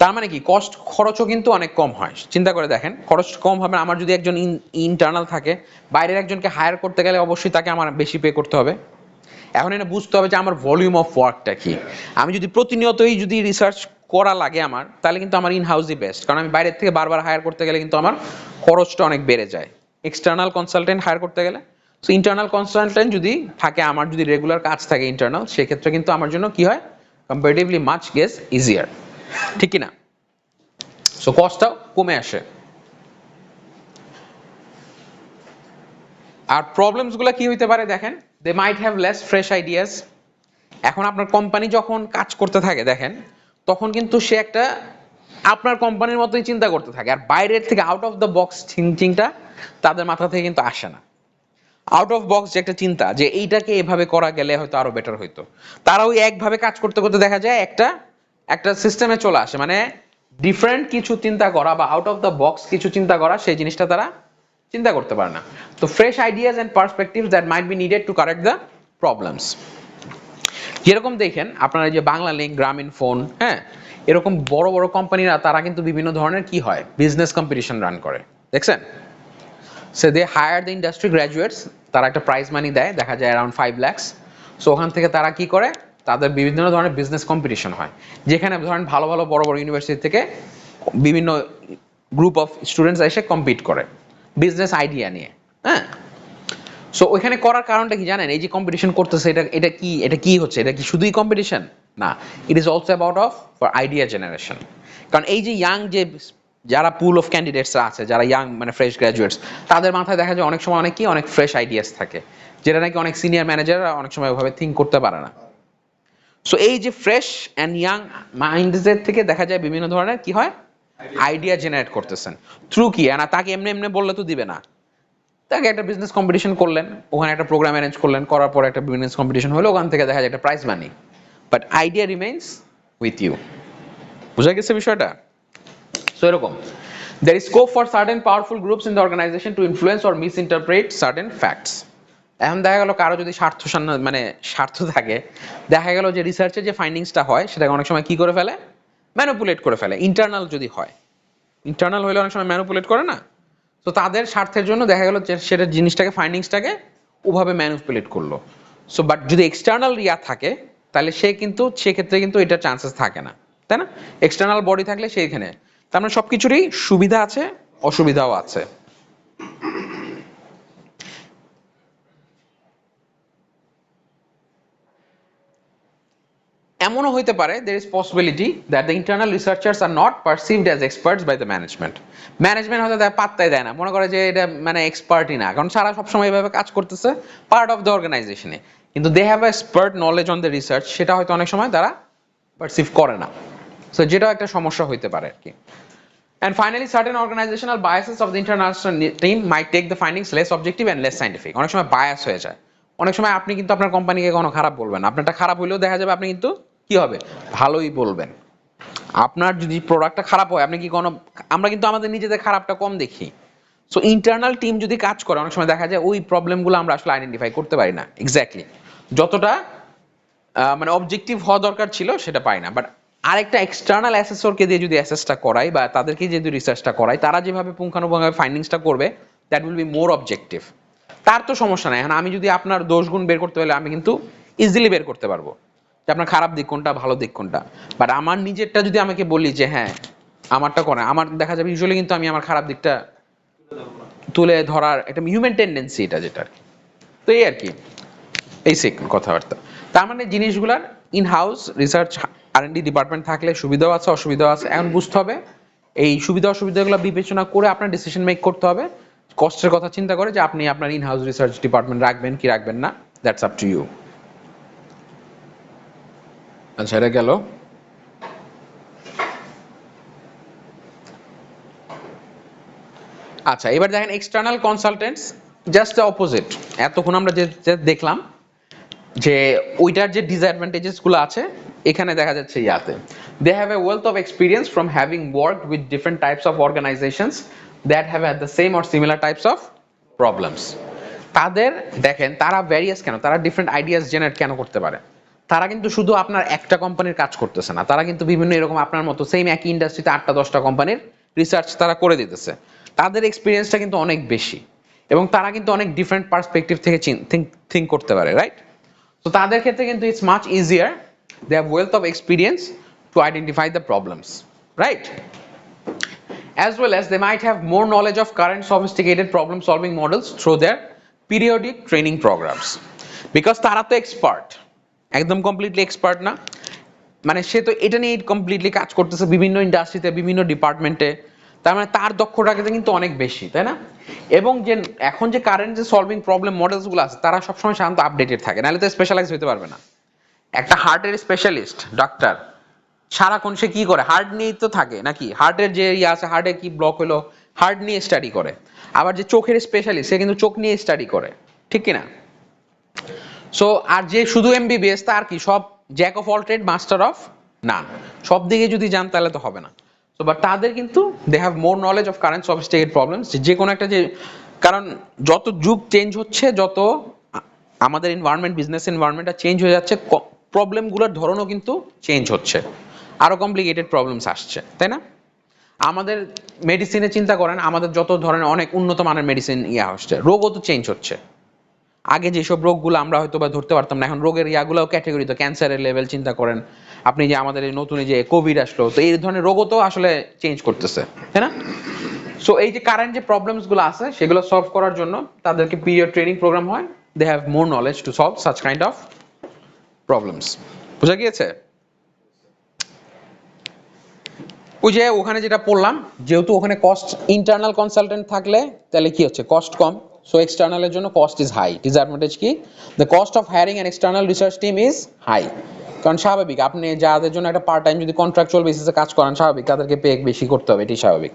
তার মানে কি, কস্ট খরচও কিন্তু অনেক কম হয়। চিন্তা করে দেখেন, খরচ কম হবে। আমার যদি একজন ইন্টারনাল থাকে, বাইরের একজনকে হায়ার করতে গেলে অবশ্যই তাকে আমার বেশি পে করতে হবে। এখন এটা বুঝতে হবে যে আমার ভলিউম অফ ওয়ার্কটা কি। আমি যদি প্রতিনিয়তই যদি রিসার্চ করা লাগে আমার, তাহলে কিন্তু আমার ইন হাউসই বেস্ট, কারণ আমি বাইরের থেকে বারবার হায়ার করতে গেলে কিন্তু আমার খরচটা অনেক বেড়ে যায় এক্সটার্নাল কনসালটেন্ট হায়ার করতে গেলে। সো ইন্টারনাল কনসালটেন্ট যদি থাকে, আমার যদি রেগুলার কাজ থাকে ইন্টারনাল, সেক্ষেত্রে কিন্তু আমার জন্য কি হয়, কম্পারেটিভলি মাচ গেস ইজিয়ার, ঠিক কি না? সো কস্টটাও কমে আসে। আর প্রবলেমসগুলো কি হইতে পারে দেখেন, they might have less fresh ideas. এখন আপনার কোম্পানি যখন কাজ করতে থাকে দেখেন, তখন কিন্তু সে একটা আপনার কোম্পানির মতোই চিন্তা করতে থাকে, আর বাইরের থেকে আউট অফ দ্য বক্স থিঙ্কিংটা তাদের মাথা থেকে কিন্তু আসে না। আউট অফ বক্স যে একটা চিন্তা যে এইটাকে এভাবে করা গেলে হয়তো আরো বেটার হইতো, তারা ওই একভাবে কাজ করতে করতে দেখা যায় একটা সিস্টেমে চলে আসে, মানে ডিফারেন্ট কিছু চিন্তা করা বা আউট অফ দ্য বক্স কিছু চিন্তা করা, সেই জিনিসটা তারা চিন্তা করতে পারে না। তো fresh ideas and perspectives that might be needed to correct the problems. যেরকম দেখেন আপনারা যে বাংলা লিংক, গ্রামীণ ফোন, হ্যাঁ, এরকম বড় বড় কোম্পানিরা তারা কিন্তু বিভিন্ন ধরনের কি হয়, বিজনেস কম্পিটিশন রান করে, দেখছেন? So they hire the industry graduates, তারা একটা প্রাইজ মানি দেয়, দেখা যায় অ্যারাউন্ড 5 লাখ। সো ওখান থেকে তারা কি করে, তাদের বিভিন্ন ধরনের বিজনেস কম্পিটিশন হয়, যেখানে ধরেন ভালো ভালো বড় বড় ইউনিভার্সিটি থেকে বিভিন্ন গ্রুপ অফ স্টুডেন্টস এসে কম্পিট করে বিজনেস আইডিয়া নিয়ে, হ্যাঁ। সো ওইখানে করার কারণটা কি জানেন, এই যে কম্পিটিশন করতেছে, এটা কি হচ্ছে, এটা কি শুধুই কম্পিটিশন না, it is also about of for idea generation. কারণ এই যে ইয়াং যে যারা পুল অফ ক্যান্ডিডেটসরা আছে, যারা ইয়াং মানে ফ্রেশ গ্র্যাজুয়েটস, তাদের মাথায় দেখা যায় অনেক সময় অনেক ফ্রেশ আইডিয়াস থাকে, যেটা নাকি অনেক সিনিয়র ম্যানেজাররা অনেক সময় ওইভাবে থিঙ্ক করতে পারে না। সো এই যে ফ্রেশ অ্যান্ড ইয়াং মাইন্ডসেট থেকে দেখা যায় বিভিন্ন ধরনের কি হয়, আইডিয়া জেনারেট করতেছেন থ্রু কি, না তাকে এমনি এমনি বললে তো দিবে না, তাকে একটা বিজনেস কম্পিটিশন করলেন, ওখানে একটা প্রোগ্রাম অ্যারেঞ্জ করলেন, করার পর একটা বিজনেস কম্পিটিশন হলো, ওখান থেকে দেখা যায় একটা prize money, but idea remains with you. বুঝা গেছে বিষয়টা? সো এরকম there is scope for certain powerful groups in the organization to influence or misinterpret certain facts. এখন দেখা গেল কারো যদি স্বার্থ থাকে, দেখা গেল যে রিসার্চের যে ফাইন্ডিংসটা হয় সেটাকে অনেক সময় কি করে ফেলে, ম্যানিপুলেট করে ফেলে। ইন্টারনাল যদি হয়, ইন্টারনাল হইলে অনেক সময় ম্যানিপুলেট করে না। তো তাদের স্বার্থের জন্য দেখা গেল যে সেটা জিনিসটাকে ফাইন্ডিংসটাকে ওভাবে ম্যানিপুলেট করলো। সো বাট যদি এক্সটার্নাল ইয়া থাকে তাহলে সেক্ষেত্রে কিন্তু এটার চান্সেস থাকে না, তাই না? এক্সটার্নাল বডি থাকলে সেইখানে তার মানে সবকিছুরই সুবিধা আছে অসুবিধাও আছে। এমনও হইতে পারে there is possibility that the internal researchers are not perceived as experts by the management হয়তো তার পাত্তাই দেয় না, মনে করে যে এটা মানে এক্সপার্টই না, কারণ সারা সবসময় এভাবে কাজ করতেছে পার্ট অফ দ্য অর্গানাইজেশনে, কিন্তু they have expert knowledge on the research, সেটা হয়তো অনেক সময় তারা পারসিভ করে না। সো যেটাও একটা সমস্যা হইতে পারে আর কি। And finally, certain organizational biases of the international team might take the findings less objective and less scientific. অনেক সময় বায়াস হয়ে যায়, অনেক সময় আপনি কিন্তু আপনার কোম্পানিকে কোনো খারাপ বলবেন না, আপনারটা খারাপ হইলেও দেখা যাবে আপনি কিন্তু কি হবে ভালোই বলবেন। আপনার যদি প্রোডাক্টটা খারাপ হয় আপনি কি কোনো, আমরা কিন্তু আমাদের নিজেদের খারাপটা কম দেখি। সো ইন্টারনাল টিম যদি কাজ করে অনেক সময় দেখা যায় ওই প্রবলেমগুলো আমরা আসলে আইডেন্টিফাই করতে পারি না এক্স্যাক্টলি, যতটা মানে অবজেক্টিভ হওয়া দরকার ছিল সেটা পাই না। বাট আরেকটা এক্সটার্নাল অ্যাসেসরকে দিয়ে যদি অ্যাসেসটা করাই বা তাদেরকে যদি রিসার্চটা করাই, তারা যেভাবে পুঙ্খানুপুঙ্খভাবে ফাইন্ডিংসটা করবে that will be more objective. তার তো সমস্যা নাই, এখন আমি যদি আপনার দোষগুণ বের করতে হলে আমি কিন্তু ইজিলি বের করতে পারবো যে আপনার খারাপ দিক কোনটা ভালো দিক কোনটা। বাট আমার নিজেরটা যদি আমাকে বলি যে হ্যাঁ আমারটা করে, আমার দেখা যাবে ইউজুয়ালি কিন্তু আমি আমার খারাপ দিকটা তুলে ধরার একটা হিউম্যান টেন্ডেন্সি এটা, যেটা আর কি। তো এই আর কি বেসিক কথাবার্তা। তার মানে জিনিসগুলার in house research R&D department থাকলে সুবিধাও আছে অসুবিধাও আছে। এখন বুঝতে হবে এই সুবিধা অসুবিধাগুলো বিবেচনা করে আপনার ডিসিশন মেক করতে হবে, কষ্টের কথা চিন্তা করে যে আপনি আপনার ইন হাউস রিসার্চ ডিপার্টমেন্ট রাখবেন কি রাখবেন না, দ্যাটস আপ টু ইউ। আচ্ছা এটা গেল। আচ্ছা এবার দেখেন external consultants just the opposite. এতক্ষণ আমরা যে দেখলাম যে ওইটার যে ডিসঅ্যাডভান্টেজেস গুলো আছে এখানে দেখা যাচ্ছে ইয়াতে they have a wealth of experience from having worked with different types of organisations that have had the same or similar types of problems. তাদের দেখেন তারা ভ্যারিয়াস কেন, তারা ডিফারেন্ট আইডিয়াস জেনারেট কেন করতে পারে, তারা কিন্তু শুধু আপনার একটা কোম্পানির কাজ করতেছে না, তারা কিন্তু বিভিন্ন এরকম আপনার মতো সেম একই ইন্ডাস্ট্রিতে 8টা-10টা কোম্পানির রিসার্চ তারা করে দিতেছে। তাদের এক্সপিরিয়েন্সটা কিন্তু অনেক বেশি এবং তারা কিন্তু অনেক ডিফারেন্ট পার্সপেক্টিভ থেকে থিঙ্ক করতে পারে, রাইট? তো তাদের ক্ষেত্রে কিন্তু it's much easier, they have wealth of experience to identify the problems, right? As well as they might have more knowledge of current sophisticated problem solving models through their periodic training programs, because তারা তো expert, একদম completely expert না, মানে সে তো এটা নিয়ে completely কাজ করতেছে বিভিন্ন ইন্ডাস্ট্রিতে বিভিন্ন ডিপার্টমেন্টে, তার মানে তার দক্ষতা কিন্তু অনেক বেশি, তাই না? এবং যে এখন যে কারেন্ট যে সলভিং প্রবলেম মডেলস গুলো আছে তারা সবসময় সাধারণত আপডেটেড থাকে, নাহলে তো স্পেশালাইজ হতে পারবে না। একটা হার্টের স্পেশালিস্ট ডাক্তার সারাক্ষণ সে কি করে, হার্ট নিয়েই তো থাকে নাকি, হার্টের যে ইয়ে আছে হার্টে কি ব্লক হলো হার্ট নিয়ে স্টাডি করে, আবার যে চোখের স্পেশালিস্ট সে কিন্তু চোখ নিয়ে স্টাডি করে, ঠিক কিনা? সো আর যে শুধু MBBS তার কি সব Jack of all trade master of নান, সব দিকে যদি যান তাহলে তো হবে না। সো বাট তাদের কিন্তু they have more knowledge of current sophisticated problems, যে কোনো একটা যে, কারণ যত যুগ চেঞ্জ হচ্ছে, যত আমাদের এনভায়রনমেন্ট বিজনেস এনভায়রনমেন্টটা চেঞ্জ হয়ে যাচ্ছে, প্রবলেমগুলোর ধরনও কিন্তু চেঞ্জ হচ্ছে, আরো কমপ্লিকেটেড প্রবলেমস আসছে, তাই না? আমাদের মেডিসিনে চিন্তা করেন, আমাদের যত ধরনের অনেক উন্নত মানের মেডিসিন ইয়া আসছে, রোগও তো চেঞ্জ হচ্ছে। আগে যেসব রোগগুলো আমরা হয়তো বা ধরতে পারতাম না, এখন রোগের ইয়াগুলোও ক্যাটেগরি, তো ক্যান্সারের লেভেল চিন্তা করেন আপনি, যে আমাদের এই নতুন যে কোভিড আসলো, তো এই ধরনের রোগও তো আসলে চেঞ্জ করতেছে, তাই না? সো এই যে কারেন্ট যে প্রবলেমস গুলো আছে সেগুলো সলভ করার জন্য তাদেরকে পিরিয়ড ট্রেনিং প্রোগ্রাম হয়, they have more knowledge to solve such kind of problems. বুঝা গিয়েছে? ওই যে ওখানে যেটা পড়লাম, যেহেতু ওখানে কস্ট, ইন্টারনাল কনসালটেন্ট থাকলে তাহলে কি হচ্ছে, কস্ট কম, সো এক্সটার্নালের জন্য কস্ট ইজ হাই। ডিসঅ্যাডভান্টেজ কি, the cost of hiring an external research team is high, কারণ স্বাভাবিক আপনি যাদের জন্য একটা পার্ট টাইম যদি কন্ট্রাকচুয়াল বেসিসে কাজ করেন, স্বাভাবিক তাদেরকে পে বেশি করতে হবে, এটাই স্বাভাবিক।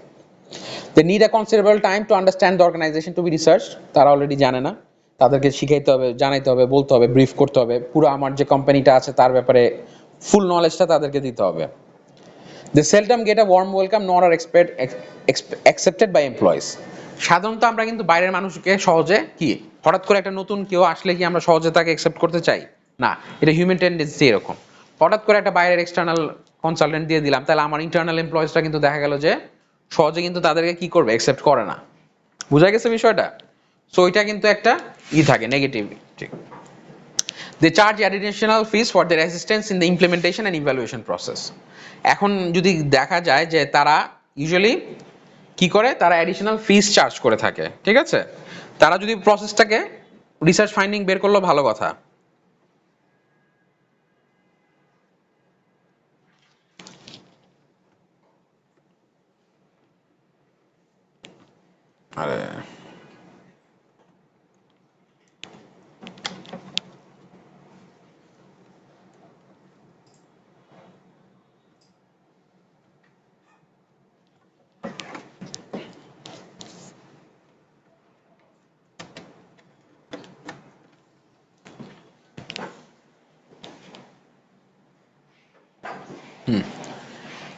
They need a considerable time to understand the organisation to be research, তারা অলরেডি জানে না, তাদেরকে শিখাইতে হবে, জানাইতে হবে, বলতে হবে, ব্রিফ করতে হবে, পুরো আমার যে কোম্পানিটা আছে তার ব্যাপারে ফুল নলেজটা তাদেরকে দিতে হবে। They seldom get a warm welcome nor are accepted by employees. সাধারণত আমরা কিন্তু বাইরের মানুষকে সহজে কি, হঠাৎ করে একটা নতুন কেউ আসলে কি আমরা সহজে তাকে অ্যাকসেপ্ট করতে চাই না, এটা হিউম্যান টেন্ডেন্সি এরকম। হঠাৎ করে একটা বাইরের এক্সটার্নাল কনসালটেন্ট দিয়ে দিলাম, তাহলে আমার ইন্টারনাল এমপ্লয়িজটা কিন্তু দেখা গেল যে সহজে কিন্তু তাদেরকে কি করবে, অ্যাকসেপ্ট করে না, বুঝা গেছে বিষয়টা? সো এটা কিন্তু একটা থাকে negativity. They charge additional fees for their assistance in the implementation and evaluation process. এখন যদি দেখা যায় যে তারা ইউজুয়ালি কি করে, তারা অ্যাডিশনাল ফিস চার্জ করে থাকে, ঠিক আছে? তারা যদি প্রসেসটাকে রিসার্চ ফাইন্ডিং বের করলো ভালো কথা। আরে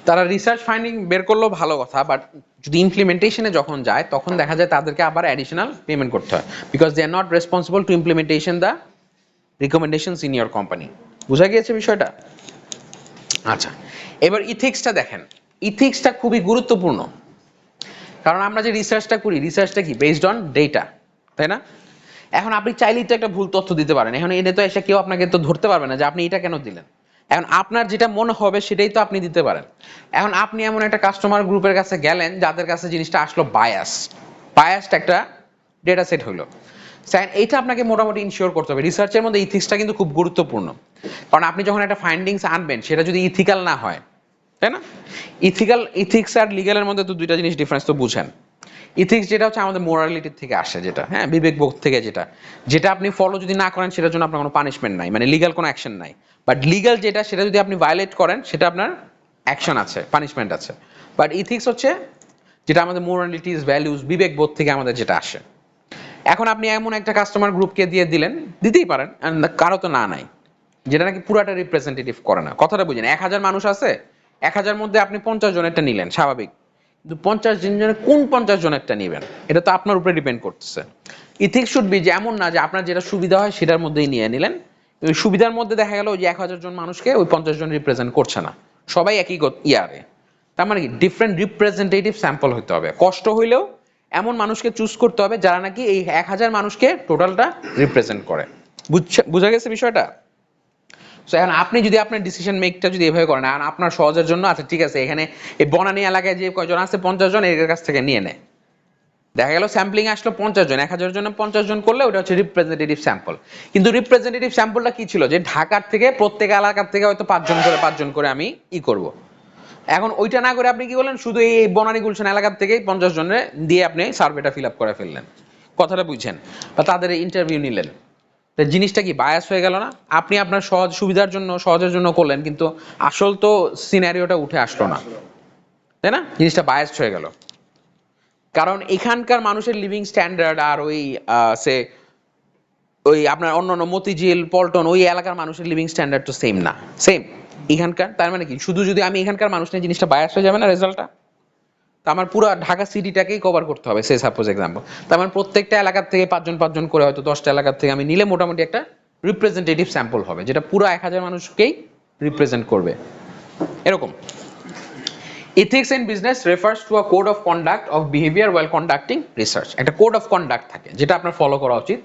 তারা রিসার্চ ফাইন্ডিং বের করলো ভালো কথা, বাট যদি ইমপ্লিমেন্টেশনে যখন যায় তখন দেখা যায় তাদেরকে আবার অ্যাডিশনাল পেমেন্ট করতে হয়, because they are not responsible to implementation the recommendations in your company. বুঝা গিয়েছে বিষয়টা? আচ্ছা, এবার ইথিক্সটা দেখেন। ইথিক্সটা খুবই গুরুত্বপূর্ণ, কারণ আমরা যে রিসার্চটা করি, রিসার্চটা কি বেসড অন ডেটা, তাই না? এখন আপনি চাইলেই তো একটা ভুল তথ্য দিতে পারেন, এখন এটা তো এসে কেউ আপনাকে তো ধরতে পারবে না যে আপনি এটা কেন দিলেন। এখন আপনার যেটা মনে হবে সেটাই তো আপনি দিতে পারেন। এখন আপনি এমন একটা কাস্টমার গ্রুপের কাছে গেলেন যাদের কাছে জিনিসটা আসলো বায়াসড একটা ডেটা সেট হলো, এইটা আপনাকে মোটামুটি ইনশিওর করতে হবে। রিসার্চের মধ্যে ইথিক্সটা কিন্তু খুব গুরুত্বপূর্ণ, কারণ আপনি যখন একটা ফাইন্ডিংস আনবেন সেটা যদি ইথিক্যাল না হয়, তাই না? ইথিক্স আর লিগ্যালের মধ্যে তো দুইটা জিনিস ডিফারেন্স তো বুঝেন। ইথিক্স যেটা হচ্ছে আমাদের মোরালিটির থেকে আসে, যেটা হ্যাঁ বিবেকবোধ থেকে, যেটা আপনি ফলো যদি না করেন সেটার জন্য আপনার কোনো পানিশমেন্ট নাই, মানে লিগ্যাল কোনো অ্যাকশন নাই। বাট লিগ্যাল যেটা, সেটা যদি আপনি ভায়োলেট করেন সেটা আপনার অ্যাকশন আছে, পানিশমেন্ট আছে। বাট ইথিক্স হচ্ছে যেটা আমাদের মোরালিটিস, ভ্যালুজ, বিবেকবোধ থেকে আমাদের যেটা আসে। এখন আপনি এমন একটা কাস্টমার গ্রুপকে দিয়ে দিলেন, দিতেই পারেন, কারো তো না নাই, যেটা নাকি পুরাটা রিপ্রেজেন্টেটিভ করে না। কথাটা বুঝেন, 1000 মানুষ আছে, 1000 মধ্যে আপনি 50 জনেরটা নিলেন, স্বাভাবিক। কিন্তু 50 জনের কোন 50 জনেরটা নেবেন, এটা তো আপনার উপরে ডিপেন্ড করতেছে। ইথিক্স শুড বি যে এমন না যে আপনার যেটা সুবিধা হয় সেটার মধ্যেই নিয়ে নিলেন। ওই সুবিধার মধ্যে দেখা গেল যে 1000 জন মানুষকে ওই 50 জন রিপ্রেজেন্ট করছে না, সবাই একই ইয়ারে। তার মানে কি ডিফারেন্ট রিপ্রেজেন্টেটিভ স্যাম্পল হতে হবে। কষ্ট হইলেও এমন মানুষকে চুজ করতে হবে যারা নাকি এই 1000 মানুষকে টোটালটা রিপ্রেজেন্ট করে। বুঝা গেছে বিষয়টা? সো এখন আপনি যদি আপনার ডিসিশন মেকটা যদি এভাবে করেন, আর আপনার সহজের জন্য, আচ্ছা ঠিক আছে, এখানে এই বনানী এলাকায় যে কয়জন আছে 50 জন, এর কাছ থেকে নিয়ে নেয়। দেখা গেল স্যাম্পলিং আসলো 50 জন, 1000 জন 50 জন করলে ওটা হচ্ছে রিপ্রেজেন্টেটিভ স্যাম্পল। কিন্তু রিপ্রেজেন্টেটিভ স্যাম্পলটা কি ছিল, যে ঢাকার থেকে প্রত্যেক এলাকার থেকে হয়তো 5 জন করে আমি করব। এখন ওইটা না করে আপনি কি করলেন, শুধু এই বনানী গুলশান এলাকার থেকেই 50 জনের দিয়ে আপনি সার্ভেটা ফিল আপ করে ফেললেন। কথাটা বুঝছেন? বা তাদের ইন্টারভিউ নিলেন, জিনিসটা কি বায়াস হয়ে গেল না? আপনি আপনার সহজ সুবিধার জন্য, সহজের জন্য করলেন, কিন্তু আসল তো সিনারিওটা উঠে আসলো না, তাই না? জিনিসটা বায়াসড হয়ে গেল। কারণ এখানকার মানুষের লিভিং স্ট্যান্ডার্ড আর ওই আপনার অন্যান্য মতিঝিল, পল্টন, ওই এলাকার মানুষের লিভিং স্ট্যান্ডার্ড তো সেম না, সেম এখানকার। তার মানে কি শুধু যদি আমি এখানকার মানুষ নিয়ে জিনিসটা বায়াস হয়ে যাবে না রেজাল্টটা? তো আমার পুরো ঢাকা সিটিটাকেই কভার করতে হবে, সে সাপোজ এক্সাম্পল। তার মানে প্রত্যেকটা এলাকার থেকে 5 জন করে, হয়তো 10টা এলাকার থেকে আমি নিলে মোটামুটি একটা রিপ্রেজেন্টেটিভ স্যাম্পল হবে, যেটা পুরো 1000 মানুষকেই রিপ্রেজেন্ট করবে, এরকম। Ethics in business refers to a code of conduct of behavior while conducting research. একটা কোড অফ কন্ডাক্ট থাকে যেটা আপনার ফলো করা উচিত।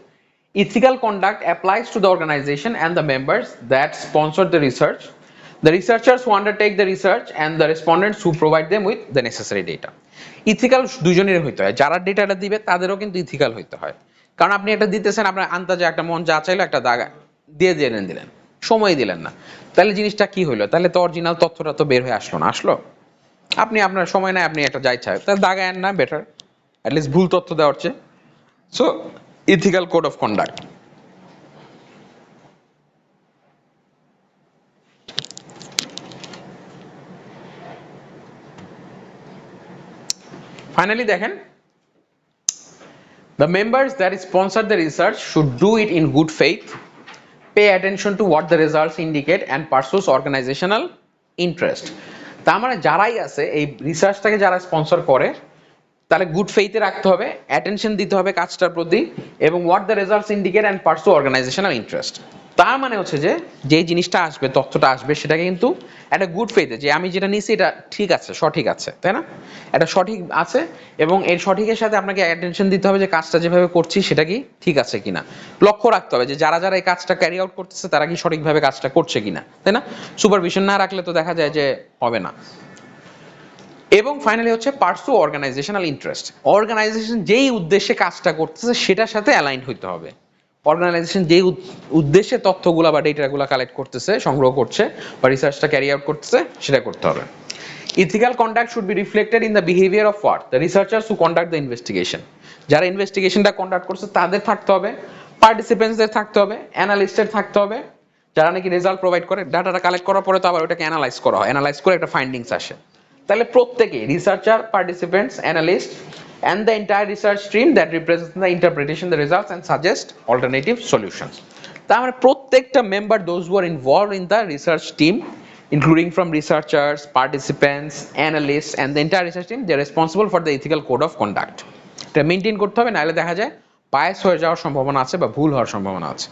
Ethical conduct applies to the organization and the members that sponsor the research, the researchers who undertake the research, and the respondents who provide them with the necessary data. Ethical দুজনের হইতে হয়, যারা ডেটাটা দিবে তাদেরও কিন্তু ethical হইতে হয়। কারণ আপনি একটা দিতেছেন, আপনার আন্দাজে একটা মন যা চাইলো একটা দাগা দিয়ে দিলেন, সময় দিলেন না, তাহলে জিনিসটা কি হইলো? তাহলে তো অরিজিনাল তথ্যটা তো বের হয়ে আসলো না। আপনি আপনার সময় নাই, আপনি একটা যাই চাই তাহলে দাগায় না, বেটার অ্যাটলিস্ট ভুল তথ্য দেওয়ার চেয়ে। So ethical code of conduct. Finally দেখেন, the members that sponsor the research should do it in good faith, pay attention to what the results indicate, and pursue organizational interest. তার মানে যারাই আছে এই রিসার্চটাকে যারা স্পন্সর করে, তাহলে গুড ফেইথে রাখতে হবে, অ্যাটেনশন দিতে হবে কাজটার প্রতি, এবং what the results indicate and pursue organisational interest. তার মানে হচ্ছে যে যেই জিনিসটা আসবে, তথ্যটা আসবে, সেটাকে কিন্তু একটা গুড ফেথে যে আমি যেটা নিছি এটা ঠিক আছে, সঠিক আছে, তাই না? এটা সঠিক আছে এবং এর সঠিকের সাথে আপনাকে অ্যাটেনশন দিতে হবে যে কাজটা যেভাবে করছি সেটা কি ঠিক আছে কিনা। লক্ষ্য রাখতে হবে যে যারা যারা এই কাজটা ক্যারি আউট করতেছে তারা কি সঠিকভাবে কাজটা করছে কিনা, তাই না? সুপারভিশন না রাখলে তো দেখা যায় যে হবে না। এবং ফাইনালি হচ্ছে পার্সু অর্গানাইজেশনাল ইন্টারেস্ট। অর্গানাইজেশন যেই উদ্দেশ্যে কাজটা করতেছে সেটার সাথে অ্যালাইন হইতে হবে। অর্গানাইজেশন যেই উদ্দেশ্যে তথ্যগুলা বা ডেটাগুলা কালেক্ট করতেছে, সংগ্রহ করছে বা রিসার্চটা ক্যারি আউট করতেছে সেটা করতে হবে। Ethical conduct should be reflected in the behaviour of what the researchers who conduct the investigation. যারা ইনভেস্টিগেশনটা কন্ডাক্ট করছে তাদের থাকতে হবে, পার্টিসিপেন্টসদের থাকতে হবে, অ্যানালিস্টের থাকতে হবে, যারা নাকি রেজাল্ট প্রোভাইড করে। ডাটাটা কালেক্ট করার পরে তো আবার ওটাকে অ্যানালাইজ করা হয়, অ্যানালাইজ করে একটা ফাইন্ডিংস আসে। তাহলে প্রত্যেকে researcher, participants, analyst and the entire research stream that represents the interpretation, the results and suggest alternative solutions. তার মানে প্রত্যেকটা member, those who are involved in the research team, including from researchers, participants, analysts and the entire research team, they are responsible for the ethical code of conduct. এটা maintain করতে হবে, নাহলে দেখা যায় bias হয়ে যাওয়ার সম্ভাবনা আছে বা ভুল হওয়ার সম্ভাবনা আছে।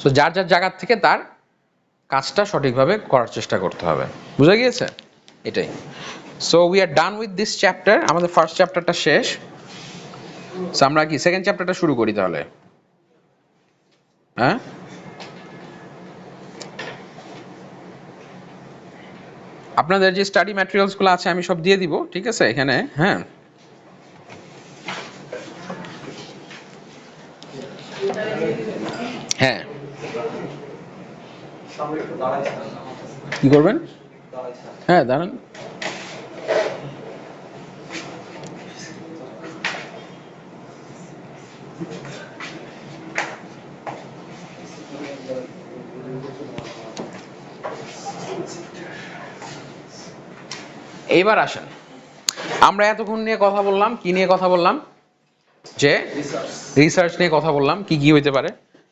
সো যার যার জায়গা থেকে তার কাজটা সঠিকভাবে করার চেষ্টা করতে হবে। বুঝা গিয়েছে? এটাই। So we are done with this chapter. আমাদের ফার্স্ট চ্যাপ্টারটা শেষ। সো আমরা কি সেকেন্ড চ্যাপ্টারটা শুরু করি তাহলে? হ্যাঁ, আপনাদের যে স্টাডি ম্যাটেরিয়ালস গুলো আছে আমি সব দিয়ে দিব, ঠিক আছে এখানে। হ্যাঁ, হ্যাঁ, কি করবেন? হ্যাঁ, দাঁড়ান। এইবার আসেন, আমরা এতক্ষণ নিয়ে কথা বললাম, কি নিয়ে কথা বললাম? যে রিসার্চ নিয়ে কথা বললাম, কি কি হইতে পারে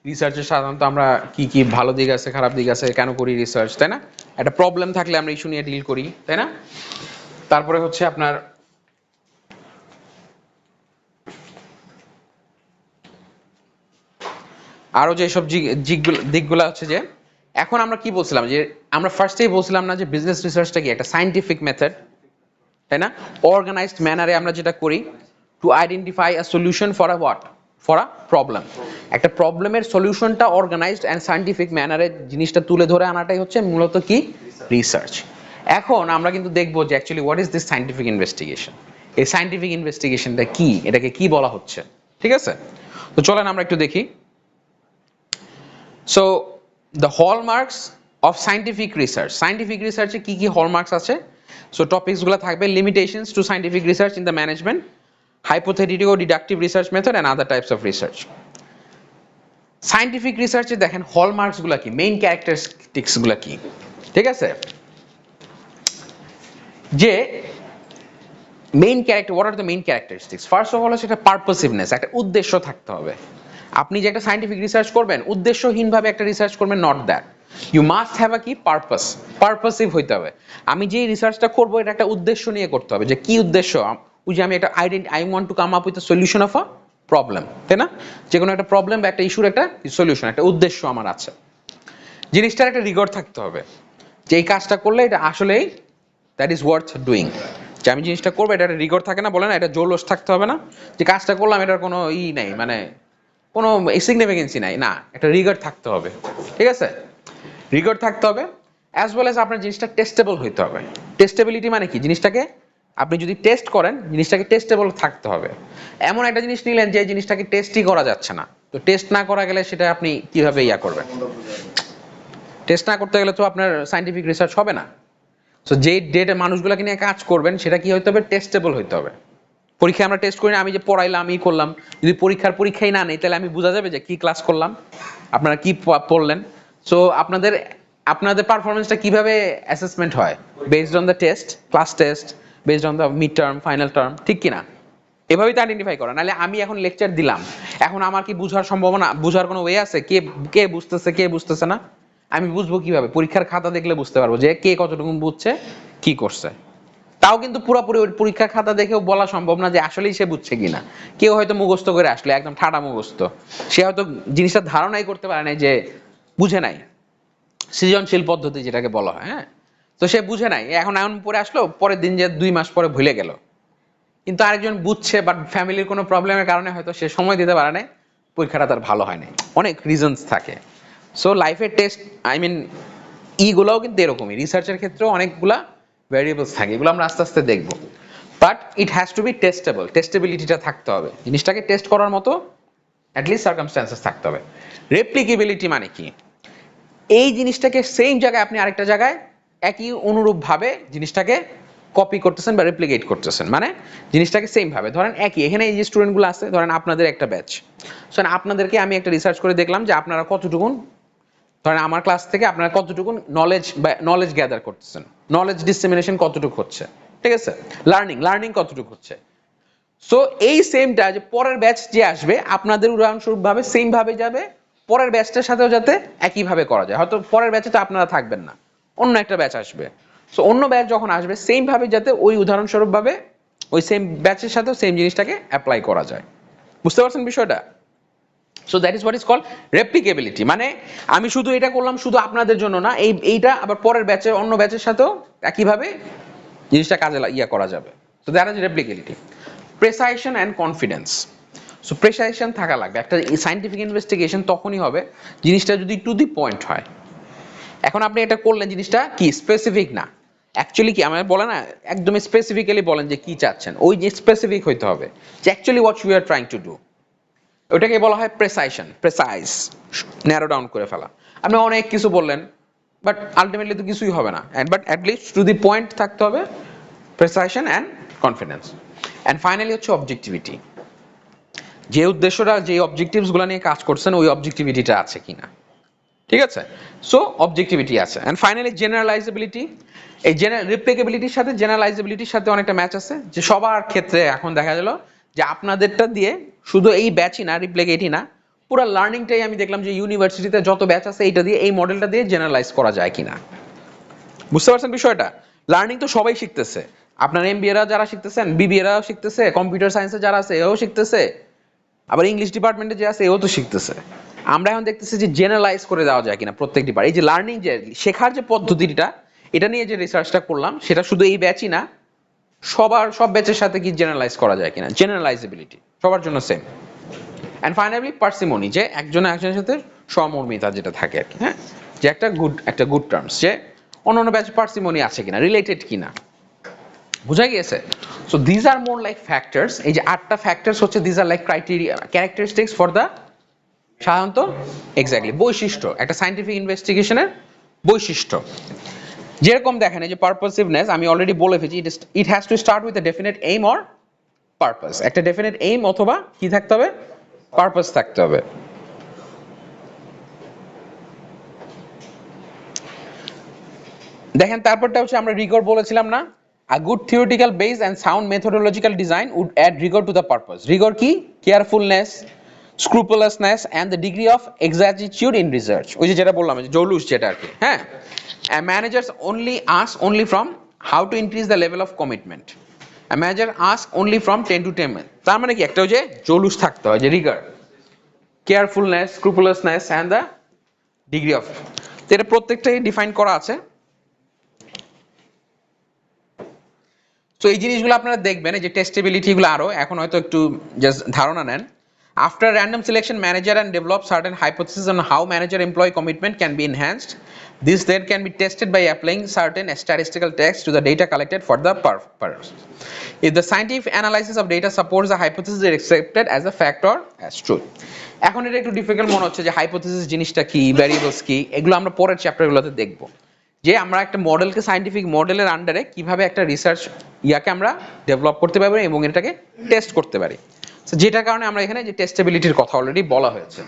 রিসার্চের। সাধারণত আমরা কি কি ভালো দিক আছে, খারাপ দিক আছে, কেন করি রিসার্চ, তাই না? একটা প্রবলেম থাকলে আমরা ইস্যু নিয়ে ডিল করি, তাই না? তারপরে হচ্ছে আপনার আরো যেসব দিকগুলো হচ্ছে যে এখন আমরা কি বলছিলাম, যে আমরা ফার্স্টেই বলছিলাম না যে বিজনেস রিসার্চটা কি একটা সায়েন্টিফিক মেথড, তাই না? অর্গানাইজড ম্যানারে আমরা যেটা করি to identify a solution for a what, for a problem. একটা প্রবলেমের সলিউশনটা অর্গানাইজড অ্যান্ড সায়েন্টিফিক ম্যানারে জিনিসটা তুলে ধরে আনাটাই হচ্ছে মূলত কি রিসার্চ। এখন আমরা কিন্তু দেখবো যে actually what is this scientific investigation. এই সায়েন্টিফিক ইনভেস্টিগেশনটা কি, এটাকে কি বলা হচ্ছে, ঠিক আছে? তো চলেন আমরা একটু দেখি। So the hallmarks of scientific research. Scientific রিসার্চে কি কি হলমার্কস আছে? সো টপিকসগুলো থাকবে limitations to scientific research in the management, hypothetical deductive research method and other types of research. Scientific রিসার্চে দেখেন হলমার্কস গুলা কি, মেইন ক্যারেক্টারিস্টিক্স গুলা কি, ঠিক আছে? যে main character, what are the main characteristics? First of all সেটা পারপসিভনেস, একটা উদ্দেশ্য থাকতে হবে। আপনি যে একটা সায়েন্টিফিক রিসার্চ করবেন, উদ্দেশ্যহীনভাবে একটা রিসার্চ করবেন, not that. You must have a key purpose, পারপাসিভ হইতে হবে। আমি যে রিসার্চটা করবো এটা একটা উদ্দেশ্য নিয়ে করতে হবে। যে কি উদ্দেশ্য? ওই যে আমি একটা I want to come up with a solution of a problem, তাই না? যে কোনো একটা প্রবলেম বা একটা ইস্যুর একটা সলিউশন, একটা উদ্দেশ্য আমার আছে। জিনিসটার একটা রিগর থাকতে হবে যে এই কাজটা করলে এটা আসলেই দ্যাট ইজ ওয়ার্থ ডুইং। যে আমি জিনিসটা করবো এটা একটা রিগর থাকে না, বলে না, এটা জোলস থাকতে হবে না যে কাজটা করলাম এটার কোনো নেই, মানে কোনো সিগনিফিকেন্সি নাই, না, একটা রিগর থাকতে হবে, ঠিক আছে? রিগর থাকতে হবে অ্যাজ ওয়েল অ্যাজ আপনার জিনিসটা টেস্টেবল হইতে হবে। টেস্টেবিলিটি মানে কি? জিনিসটাকে আপনি যদি টেস্ট করেন, জিনিসটাকে টেস্টেবল থাকতে হবে। এমন একটা জিনিস নিলেন যে জিনিসটাকে টেস্টই করা যাচ্ছে না, তো টেস্ট না করা গেলে সেটা আপনি কিভাবে করবেন? টেস্ট না করতে গেলে তো আপনার সায়েন্টিফিক রিসার্চ হবে না। সো যে ডেটে মানুষগুলোকে নিয়ে কাজ করবেন সেটা কি হইতে হবে? টেস্টেবল হইতে হবে। পরীক্ষায় আমরা টেস্ট করি না, আমি যে পড়াইলাম আমি করলাম, যদি পরীক্ষাই না নেই তাহলে আমি বোঝা যাবে যে কি ক্লাস করলাম, আপনারা কি পড়লেন। সো আপনাদের পারফরমেন্সটা কিভাবে অ্যাসেসমেন্ট হয়? Based on the test, class test, based on the mid term, final term, ঠিক কিনা? এভাবেই তো আইডেন্টিফাই করা। নাহলে আমি এখন লেকচার দিলাম, এখন আমার কি বুঝার সম্ভাবনা, বুঝার কোনো ওয়ে আছে? কে বুঝতেছে কে বুঝতেছে না আমি বুঝবো কিভাবে? পরীক্ষার খাতা দেখলে বুঝতে পারবো যে কে কতটুকু বুঝছে, কি করছে। তাও কিন্তু পুরোপুরি ওই পরীক্ষার খাতা দেখেও বলা সম্ভব না যে আসলেই সে বুঝছে কিনা। কেউ হয়তো মুখস্থ করে আসলে একদম ঠাডা মুখস্থ, সে হয়তো জিনিসটা ধারণাই করতে পারে নাই যে বুঝে নাই, সৃজনশীল পদ্ধতি যেটাকে বলা হয়। হ্যাঁ, তো সে বুঝে নাই, এখন এমন পরে আসলো, পরের দিন যে 2 মাস পরে ভুলে গেল। কিন্তু আরেকজন বুঝছে, বাট ফ্যামিলির কোনো প্রবলেমের কারণে হয়তো সে সময় দিতে পারে নাই, পরীক্ষাটা তার ভালো হয় নাই। অনেক রিজনস থাকে। সো লাইফের টেস্ট, আই মিন ইগুলোও কিন্তু এরকমই, রিসার্চের ক্ষেত্রেও অনেকগুলা ভ্যারিয়েবলস থাকে, এগুলো আমরা আস্তে আস্তে দেখবো। But it has to be testable, টেস্টেবিলিটিটা থাকতে হবে, জিনিসটাকে টেস্ট করার মতো অ্যাটলিস্ট সার্কামস্ট্যান্সেস থাকতে হবে। রেপ্লিকেবিলিটি মানে কি? এই জিনিসটাকে সেম জায়গায় আপনি আরেকটা জায়গায় একই অনুরূপ ভাবে জিনিসটাকে কপি করতেছেন বা রেপ্লিকেট করতেছেন, মানে জিনিসটাকে সেম ভাবে, ধরেন একই, এখানে এই যে স্টুডেন্টগুলো আছে, ধরেন আপনাদের একটা ব্যাচ, আপনাদেরকে আমি একটা রিসার্চ করে দেখলাম যে আপনারা কতটুকুন, ধরেন আমার ক্লাস থেকে আপনারা কতটুকুন নলেজ গ্যাদার করতেছেন, নলেজ ডিসেমিনেশন কতটুকু হচ্ছে, ঠিক আছে, লার্নিং কতটুকু হচ্ছে। সো এই সেমটা যে পরের ব্যাচ যে আসবে, আপনাদের উদাহরণস্বরূপ ভাবে সেম ভাবে যাবে, পরের ব্যাচটার সাথেও যাতে একই ভাবে করা যায়। হয়তো পরের ব্যাচে তো আপনারা থাকবেন না, অন্য একটা ব্যাচ আসবে, সো অন্য ব্যাচ যখন আসবে সেম ভাবে যাতে ওই উদাহরণস্বরূপ ভাবে ওই সেম ব্যাচের সাথেও সেম জিনিসটাকে অ্যাপ্লাই করা যায়। বুঝতে পারছেন বিষয়টা? So that is what is called replicability. মানে আমি শুধু এটা করলাম শুধু আপনাদের জন্য না, এইটা আবার পরের ব্যাচে অন্য ব্যাচের সাথেও একইভাবে জিনিসটা কাজে করা যাবে। So that is replicability. Precision and confidence. So precision থাকা লাগবে, একটা সায়েন্টিফিক ইনভেস্টিগেশন তখনই হবে জিনিসটা যদি টু দি পয়েন্ট হয়। এখন আপনি এটা করলেন, জিনিসটা কি স্পেসিফিক না, অ্যাকচুয়ালি কি আমার বলে না, একদম স্পেসিফিক্যালি বলেন যে কি চাচ্ছেন, ওই যে স্পেসিফিক হইতে হবে যে actually what you are trying to do, ওটাকে বলা হয় প্রেসাইশন, প্রেসাইজ, ন্যারো ডাউন করে ফেলা। আপনি অনেক কিছু বললেন, বাট আলটিমেটলি তো কিছুই হবে না, but at least to the point থাকতে হবে, প্রেসাইশন অ্যান্ড কনফিডেন্স। অ্যান্ড ফাইনালি হচ্ছে অবজেক্টিভিটি, যে উদ্দেশ্যটা, যে অবজেক্টিভস গুলো নিয়ে কাজ করছেন ওই অবজেক্টিভিটিটা আছে কিনা, ঠিক আছে। সো অবজেক্টিভিটি আছে। And finally generalizability. এই রিপ্লিকেবিলিটির সাথে জেনারেলাইজেবিলিটির সাথে অনেকটা ম্যাচ আছে, যে সবার ক্ষেত্রে এখন দেখা গেল যে আপনাদেরটা দিয়ে শুধু এই ব্যাচই না, রিপ্লিকেটই না, পুরো লার্নিংটাই আমি দেখলাম যে ইউনিভার্সিটিতে যত ব্যাচ আছে এইটা দিয়ে, এই মডেলটা দিয়ে জেনারেলাইজ করা যায় কিনা। বুঝতে পারছেন বিষয়টা? লার্নিং তো সবাই শিখতেছে, আপনার এমবিএরা যারা শিখতেছেন, বিবিএরাও শিখতেছে, কম্পিউটার সায়েন্সে যারা আছে এও শিখতেছে, আবার ইংলিশ ডিপার্টমেন্টে যে আছে এও তো শিখতেছে। আমরা এখন দেখতেছি যে জেনারেলাইজ করে দেওয়া যায় কিনা প্রত্যেক ডিপার্টমেন্ট। এই যে লার্নিং, যে শেখার যে পদ্ধতিটা, এটা নিয়ে যে রিসার্চটা করলাম, সেটা শুধু এই ব্যাচই না, সব ব্যাচের সাথে কি জেনারেলাইজ করা যায় কিনা, জেনারেলাইজেবিলিটি সবার জন্য সেম। অ্যান্ড ফাইনালি পার্সিমনি, যে একজনের সাথে সমমর্মিতা যেটা থাকে আর কি, হ্যাঁ, যে একটা গুড টার্মস, যে অন্যান্য ব্যাচ পার্সিমনি আছে কিনা, রিলেটেড কিনা, বুঝা গিয়েছে। So these are more like factors, এই যে 8টা ফ্যাক্টরস হচ্ছে, these are like criteria, characteristics for the, সাধারণত এক্স্যাক্টলি বৈশিষ্ট্য, একটা সায়েন্টিফিক ইনভেস্টিগেশনের বৈশিষ্ট্য। যেরকম দেখেন এই যে পারপাসিভনেস, আমি অলরেডি বলে ফেলেছি, ইট has to start with a definite aim or purpose, একটা ডেফিনেট এইম অথবা কি থাকতে হবে, পারপাস থাকতে হবে। দেখেন তারপরটা হচ্ছে আমরা রিগর বলেছিলাম না, a good theoretical base and sound methodological design would add rigor to the purpose. Rigor কি? Carefulness, scrupulousness and the degree of exactitude in research. ওই যে যেটা বললাম, যে জৌলুস যেটা আর কি, হ্যাঁ। And managers only from how to increase the level of commitment. A manager ask only from 10 to 10. তার মানে কি, একটা ওই যে জৌলুস থাকতে হয়, যে rigor, carefulness, scrupulousness and the degree of, এটা প্রত্যেকটাই ডিফাইন করা আছে। তো এই জিনিসগুলো আপনারা দেখবেন, এই যে টেস্টেবিলিটি গুলো আরো এখন হয়তো একটু জাস্ট ধারণা নেন। After random selection, manager and develop certain hypotheses on how manager employee commitment can be enhanced. This then can be tested by applying certain statistical tests to the data collected for the purpose. If the scientific analysis of data supports the hypothesis, is accepted as a fact or as truth. এখন এটা একটু difficult মনে হচ্ছে যে hypothesis জিনিসটা কি, variables কি, এগুলো আমরা পরের চ্যাপ্টারগুলোতে দেখব, যে আমরা একটা মডেলকে, সায়েন্টিফিক মডেলের আন্ডারে কিভাবে একটা রিসার্চ আমরা ডেভেলপ করতে পারি এবং এটাকে টেস্ট করতে পারি। যেটার কারণে আমরা এখানে যে টেস্টেবিলিটির কথা অলরেডি বলা হয়েছে।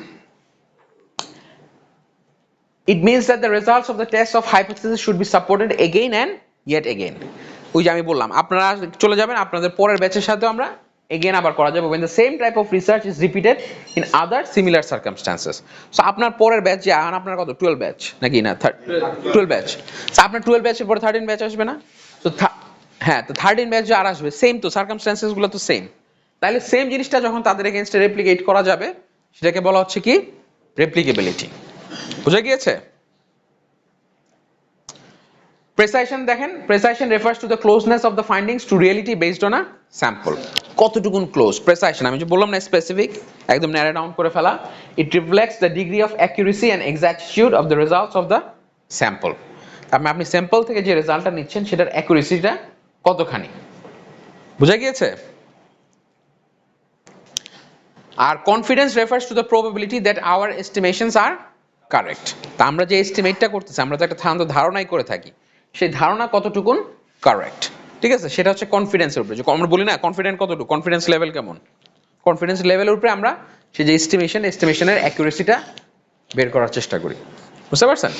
It means that the results of the test of hypothesis should be supported again and yet again. ওই যে আমি বললাম, আপনারা চলে যাবেন আপনাদের পরের ব্যাচের সাথে, আমরা এগেন আবার করা যাবে when the same type of research is repeated in other similar circumstances. So আপনার পরের ব্যাচ, যে আপনার কত 12 ব্যাচ নাকি না, 12 ব্যাচ, সো আপনার 12 ব্যাচের পরে 13 ব্যাচ আসবে না, সো হ্যাঁ, তো থার্ড ইন ব্যাচ আর আসবে সেম, তো সার্কামস্ট্যান্সেস গুলো তো সেম, তাহলে সেম জিনিসটা যখন তাদের এগেইনস্টে রেপ্লিকেট করা যাবে সেটাকে বলা হচ্ছে কি রেপ্লিকেবিলিটি। বুঝা গিয়েছে? প্রেসাইশন দেখেন, precision refers to the closeness of the findings to reality based on a sample. কতটুকুন ক্লোজ প্রেসাইশন, আমি যে বললাম না স্পেসিফিক, একদম ন্যারো ডাউন করে ফেলা। It reflects the degree of accuracy and exactitude of the results of the sample. আপনি sample থেকে যে রেজাল্টটা নিচ্ছেন সেটার অ্যাকুরেসিটা কতখানি। বুঝা গিয়েছে? আর confidence refers to the probability that our estimations are correct. তা আমরা যে এস্টিমেটটা করতেছি, আমরা তো একটা সাধারণত ধারণাই করে থাকি, সেই ধারণা কতটুকুন কারেক্ট, ঠিক আছে, সেটা হচ্ছে কনফিডেন্সের উপরে। যে আমরা বলি না কনফিডেন্ট কতটুকু, কনফিডেন্স লেভেল কেমন, কনফিডেন্স লেভেলের উপরে আমরা সেই যে এস্টিমেশনের অ্যাকুরেসিটা বের করার চেষ্টা করি। বুঝতে পারছেন?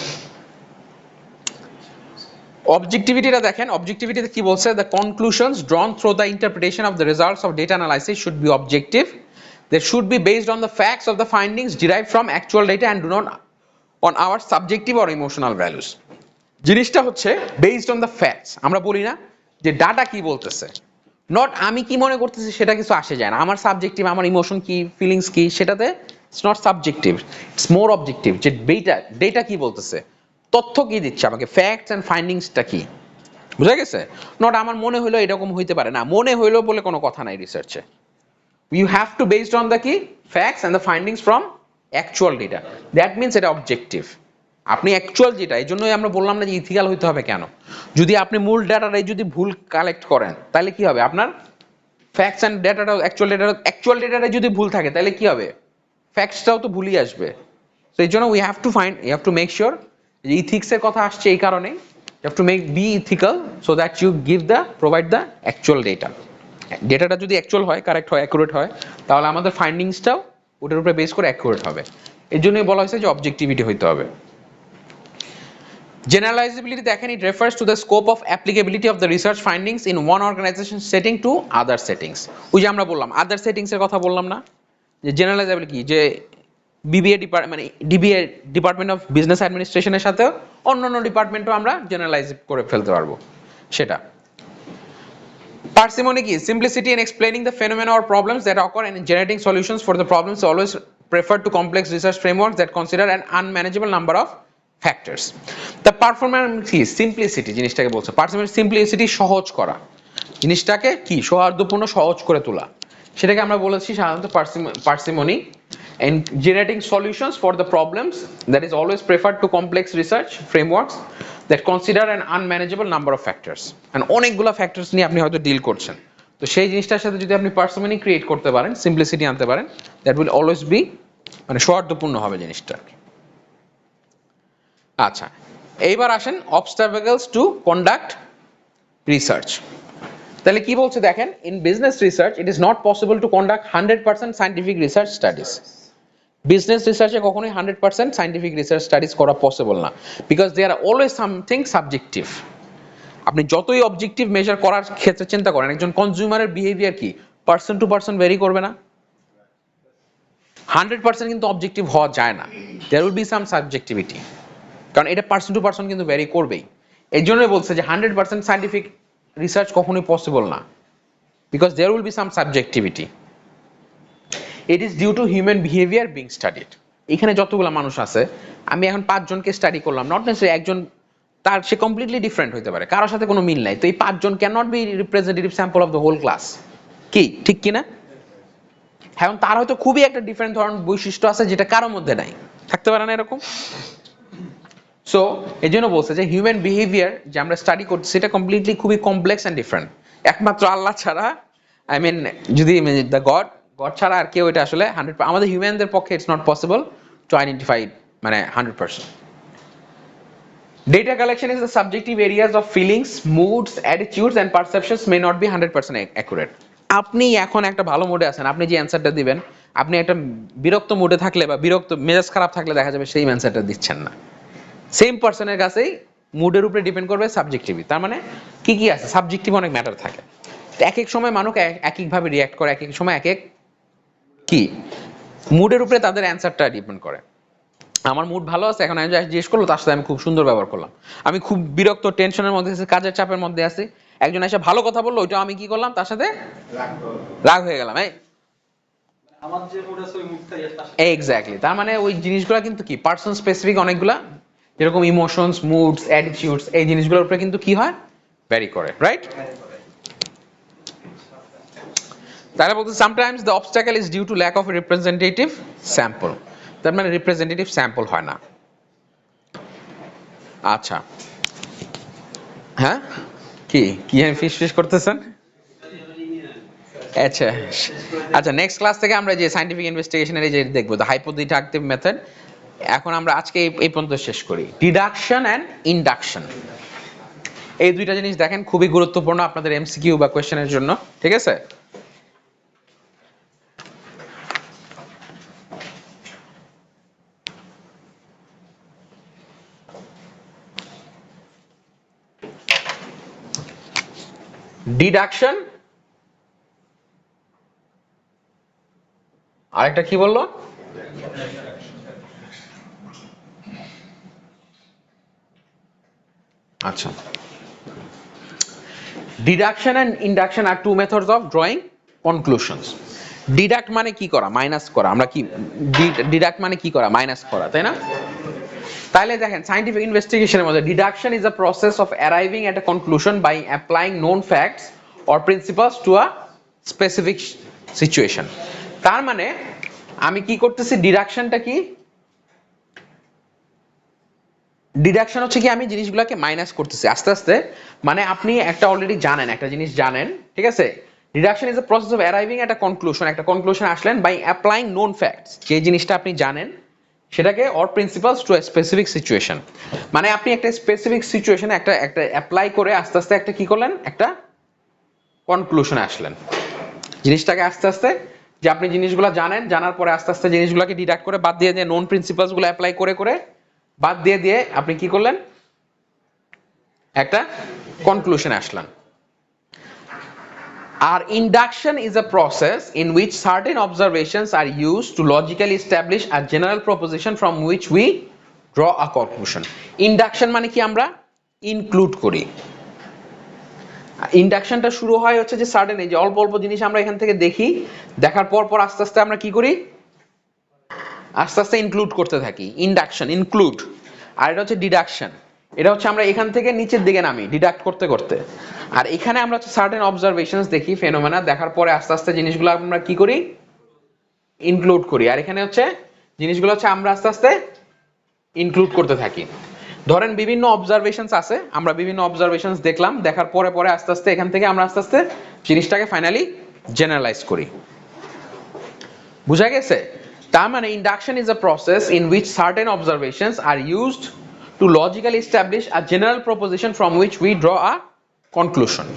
অবজেক্টিভিটিটা দেখেন, অবজেক্টিভিটিতে কি বলছে, the conclusions drawn through the interpretation of the results of data analysis should be objective, they should be based on the facts of the findings derive from actual data and do not on our subjective or emotional values. জিনিসটা হচ্ছে based on the facts. আমরা বলি না যে data কি বলতেছে, not আমি কি মনে করতেছি সেটা কিছু আসে যায় না, আমার সাবজেক্টিভ, আমার ইমোশন কি, ফিলিংস কি, সেটাতে it's not subjective, it's more objective. যে ডেটা কি বলতেছে, তথ্য কি দিচ্ছে আমাকে, ফ্যাক্টস এন্ড ফাইন্ডিংসটা কি। বুঝা গেছে? নট আমার মনে হইলো এরকম হইতে পারে, না মনে হইলো বলে কোনো কথা নাই রিসার্চে। You have to based on the key facts and the findings from actual data, that means এটা অবজেক্টিভ। আপনি অ্যাকচুয়াল যেটা, এই জন্যই আমরা বললাম না যে ইথিক্যাল হইতে হবে কেন। যদি আপনি মূল ডাটাটাই যদি ভুল কালেক্ট করেন তাহলে কি হবে, আপনার ফ্যাক্টস এন্ড ডেটাটাও অ্যাকচুয়াল ডেটাটা যদি ভুল থাকে তাহলে কি হবে, ফ্যাক্টসটাও তো ভুলই আসবে। তো এই জন্য we have to make sure যে ইথিক্সের কথা আসছে এই কারণেই, you have to be ethical so that you provide the actual data. ডেটাটা যদি অ্যাকচুয়াল হয়, কারেক্ট হয়, অ্যাকুরেট হয়, তাহলে আমাদের ফাইন্ডিংসটাও ওটার উপরে বেস করে অ্যাকুরেট হবে। এর জন্যই বলা হয়েছে যে অবজেক্টিভিটি হইতে হবে। Generalizability দেখেন, it refers to the scope of applicability of the research findings in one organization setting to other settings. ওই যে আমরা বললাম আদার সেটিংস এর কথা বললাম না, যে জেনারেলাইজেবল কি, যে বিবিএ মানে ডিবিএ ডিপার্টমেন্ট অফ বিজনেস অ্যাডমিনিস্ট্রেশনের সাথে অন্যান্য ডিপার্টমেন্টও আমরা জেনারেলাইজ করে ফেলতে পারবো সেটা। Parsimony কি, simplicity in explaining the phenomena or problems that occur and in generating solutions for the problems always prefer to complex research frameworks that consider an unmanageable number of factors. The performance কি, simplicity জিনিসটাকে বলছে, parsimony simplicity সহজ করা, জিনিসটাকে কি সৌহার্দ্যপূর্ণ সহজ করে তোলা, সেটাকে আমরা বলেছি সাধারণত parsimony and generating solutions for the problems that is always preferred to complex research frameworks that consider an unmanageable number of factors. And অনেকগুলো ফ্যাক্টরস নিয়ে আপনি হয়তো ডিল করছেন, তো সেই জিনিসটার সাথে যদি আপনি পার্সিমনি ক্রিয়েট করতে পারেন, সিম্পলিসিটি আনতে পারেন, দ্যাট উইল অলওয়েজ বি মানে সৌহার্দ্যপূর্ণ হবে জিনিসটা। আচ্ছা, এইবার আসেন অবস্টাকলস টু কন্ডাক্ট রিসার্চ। তাহলে কি বলছে দেখেন, in business research it is not possible to conduct 100% scientific research studies. Business রিসার্চে কখনোই 100% সায়েন্টিফিক রিসার্চ স্টাডিজ করা পসিবল না, because they are always something subjective. আপনি যতই অবজেক্টিভ মেজার করার ক্ষেত্রে চিন্তা করেন, একজন কনজিউমারের বিহেভিয়ার কি পার্সন টু পার্সন ভেরি করবে না, 100% কিন্তু অবজেক্টিভ হওয়া যায় না, there will be some subjectivity, কারণ এটা পার্সন টু পার্সন কিন্তু ভেরি করবেই। এই জন্যই বলছে যে 100% সায়েন্টিফিক রিসার্চ কখনোই পসিবল না, because there will be some subjectivity. It is due to human behaviour being studied. এখানে যতগুলো মানুষ আছে, আমি এখন 5 জনকে স্টাডি করলাম, নট নেসেসারি একজন তার সে কমপ্লিটলি ডিফারেন্ট হইতে পারে, কারোর সাথে কোনো মিল নাই, তো এই 5 জন can not be representative sample of the whole class, কি ঠিক কিনা? এখন তার হয়তো খুবই একটা ডিফারেন্ট ধরনের বৈশিষ্ট্য আছে যেটা কারোর মধ্যে নাই, থাকতে পারে না এরকম। সো এই জন্য বলছে যে হিউম্যান বিহেভিয়ার যে আমরা স্টাডি করছি সেটা কমপ্লিটলি খুবই কমপ্লেক্স অ্যান্ড ডিফারেন্ট। একমাত্র আল্লাহ ছাড়া, আই মিন যদি দ্য গড ছাড়া আর কেউ এটা আসলে 100, আমাদের হিউম্যানদের পক্ষে it's not possible to identify মানে 100%. Data collection is the subjective areas of feelings, moods, attitudes and perceptions may not be 100% accurate. আপনি এখন একটা ভালো মুডে আছেন, আপনি যে অ্যানসারটা দিবেন, আপনি একটা বিরক্ত মুডে থাকলে বা বিরক্ত মেজাজ খারাপ থাকলে দেখা যাবে সেই অ্যানসারটা দিচ্ছেন না। সেম পার্সনের কাছেই মুডের উপরে ডিপেন্ড করবে সাবজেক্টিভি, তার মানে কি কি আছে, সাবজেক্টিভ অনেক ম্যাটার থাকে। এক এক সময় মানুষ এক একভাবে রিয়াক্ট করে, এক এক সময় এক এক কি মুডের উপরে তাদের অ্যানসারটা ডিপেন্ড করে। আমার মুড ভালো আছে, এখন আমি জিজ্ঞেস করলো, তার সাথে আমি খুব সুন্দর ব্যবহার করলাম। আমি খুব বিরক্ত, টেনশনের মধ্যে আছি, কাজের চাপের মধ্যে আছি, একজন এসে ভালো কথা বললো, ওইটা আমি কি করলাম, তার সাথে রাগ হয়ে গেলাম। আমার যে মুড আছে ওই মুডটাই এক্স্যাক্টলি। তার মানে ওই জিনিসগুলো কিন্তু কি পার্সন স্পেসিফিক, অনেকগুলা যেরকম ইমোশনস, মুডস, অ্যাটিটিউডস, এই জিনিসগুলোর উপরে কিন্তু কি হয়, ভ্যারি করে, রাইট? তাহলে বলতে sometimes the obstacle is due to lack of representative sample. তার মানে রিপ্রেজেন্টেটিভ স্যাম্পল হয় না। আচ্ছা, হ্যাঁ, কি কি ফিস ফিস করতেছেন? আচ্ছা আচ্ছা, নেক্সট ক্লাস থেকে আমরা যে সায়েন্টিফিক ইনভেস্টিগেশনের এই যে দেখবো দ্য হাইপোথেটিভ মেথড। এখন আমরা আজকে এই পর্যন্ত শেষ করি। ডিডাকশন এন্ড ইন্ডাকশন, এই দুইটা জিনিস দেখেন খুবই গুরুত্বপূর্ণ আপনাদের এমসিকিউ বা কোশ্চেনের জন্য, ঠিক আছে? ডিডাকশন, আরেকটা কি বললো? আচ্ছা, deduction and induction are two methods of drawing conclusions. Deduct মানে কি করা, মাইনাস করা। আমরা কি ডিডাক্ট মানে কি করা, মাইনাস করা, তাই না? তাহলে দেখেন সায়েন্টিফিক ইনভেস্টিগেশনের মধ্যে deduction is a process of arriving at a conclusion by applying known facts or principles to a specific situation. তার মানে আমি কি করতেছি, ডিডাকশনটা কি, ডিডাকশন হচ্ছে কি আমি জিনিসগুলোকে মাইনাস করতেছি আস্তে আস্তে। মানে আপনি একটা অলরেডি জানেন, একটা জিনিস জানেন, ঠিক আছে? Deduction is a process of arriving at a conclusion, একটা কনক্লুশন আসলেন বাই অ্যাপ্লাইং নোন ফ্যাক্টস, যে জিনিসটা আপনি জানেন সেটাকে, or principles to a specific situation. মানে আপনি একটা স্পেসিফিক সিচুয়েশনে একটা একটা অ্যাপ্লাই করে আস্তে আস্তে একটা কি করলেন, একটা কনক্লুশনে আসলেন। জিনিসটাকে আস্তে আস্তে, যে আপনি জিনিসগুলো জানেন, জানার পরে আস্তে আস্তে জিনিসগুলোকে ডিডাক্ট করে বাদ দিয়ে দিয়ে নোন প্রিন্সিপালস গুলো অ্যাপ্লাই করে করে বাদ দিয়ে দিয়ে আপনি কি করলেন, একটা কনক্লুশনে আসলেন। আর induction is a process in which certain observations are used to logically establish a general proposition from which we draw a conclusion. Induction মানে কি, আমরা ইনক্লুড করি। ইন্ডাকশনটা শুরু হয় হচ্ছে যে সার্টেন, এই যে অল্প অল্প জিনিস আমরা এখান থেকে দেখি, দেখার পর পর আস্তে আস্তে আমরা কি করি, আস্তে আস্তে ইনক্লুড করতে থাকি। Induction, include. আর এটা হচ্ছে ডিডাকশন, এটা হচ্ছে আমরা এখান থেকে নিচের দিকে নামি ডিডাক্ট করতে করতে। আর এখানে আমরা হচ্ছে সার্টেন অবজারভেশনস দেখি, ফেনোমেনা দেখার পরে আস্তে আস্তে জিনিসগুলো আমরা কি করি, ইনক্লুড করি। আর এখানে হচ্ছে জিনিসগুলো হচ্ছে আমরা আস্তে আস্তে ইনক্লুড করতে থাকি। ধরেন বিভিন্ন অবজারভেশনস আছে, আমরা বিভিন্ন অবজারভেশনস দেখলাম, দেখার পরে পরে আস্তে আস্তে এখান থেকে আমরা আস্তে আস্তে জিনিসটাকে ফাইনালি জেনারেলাইজ করি। বুঝা গেছে? তার মানে induction is a process in which certain observations are used to logically establish a general proposition from which we draw a conclusion.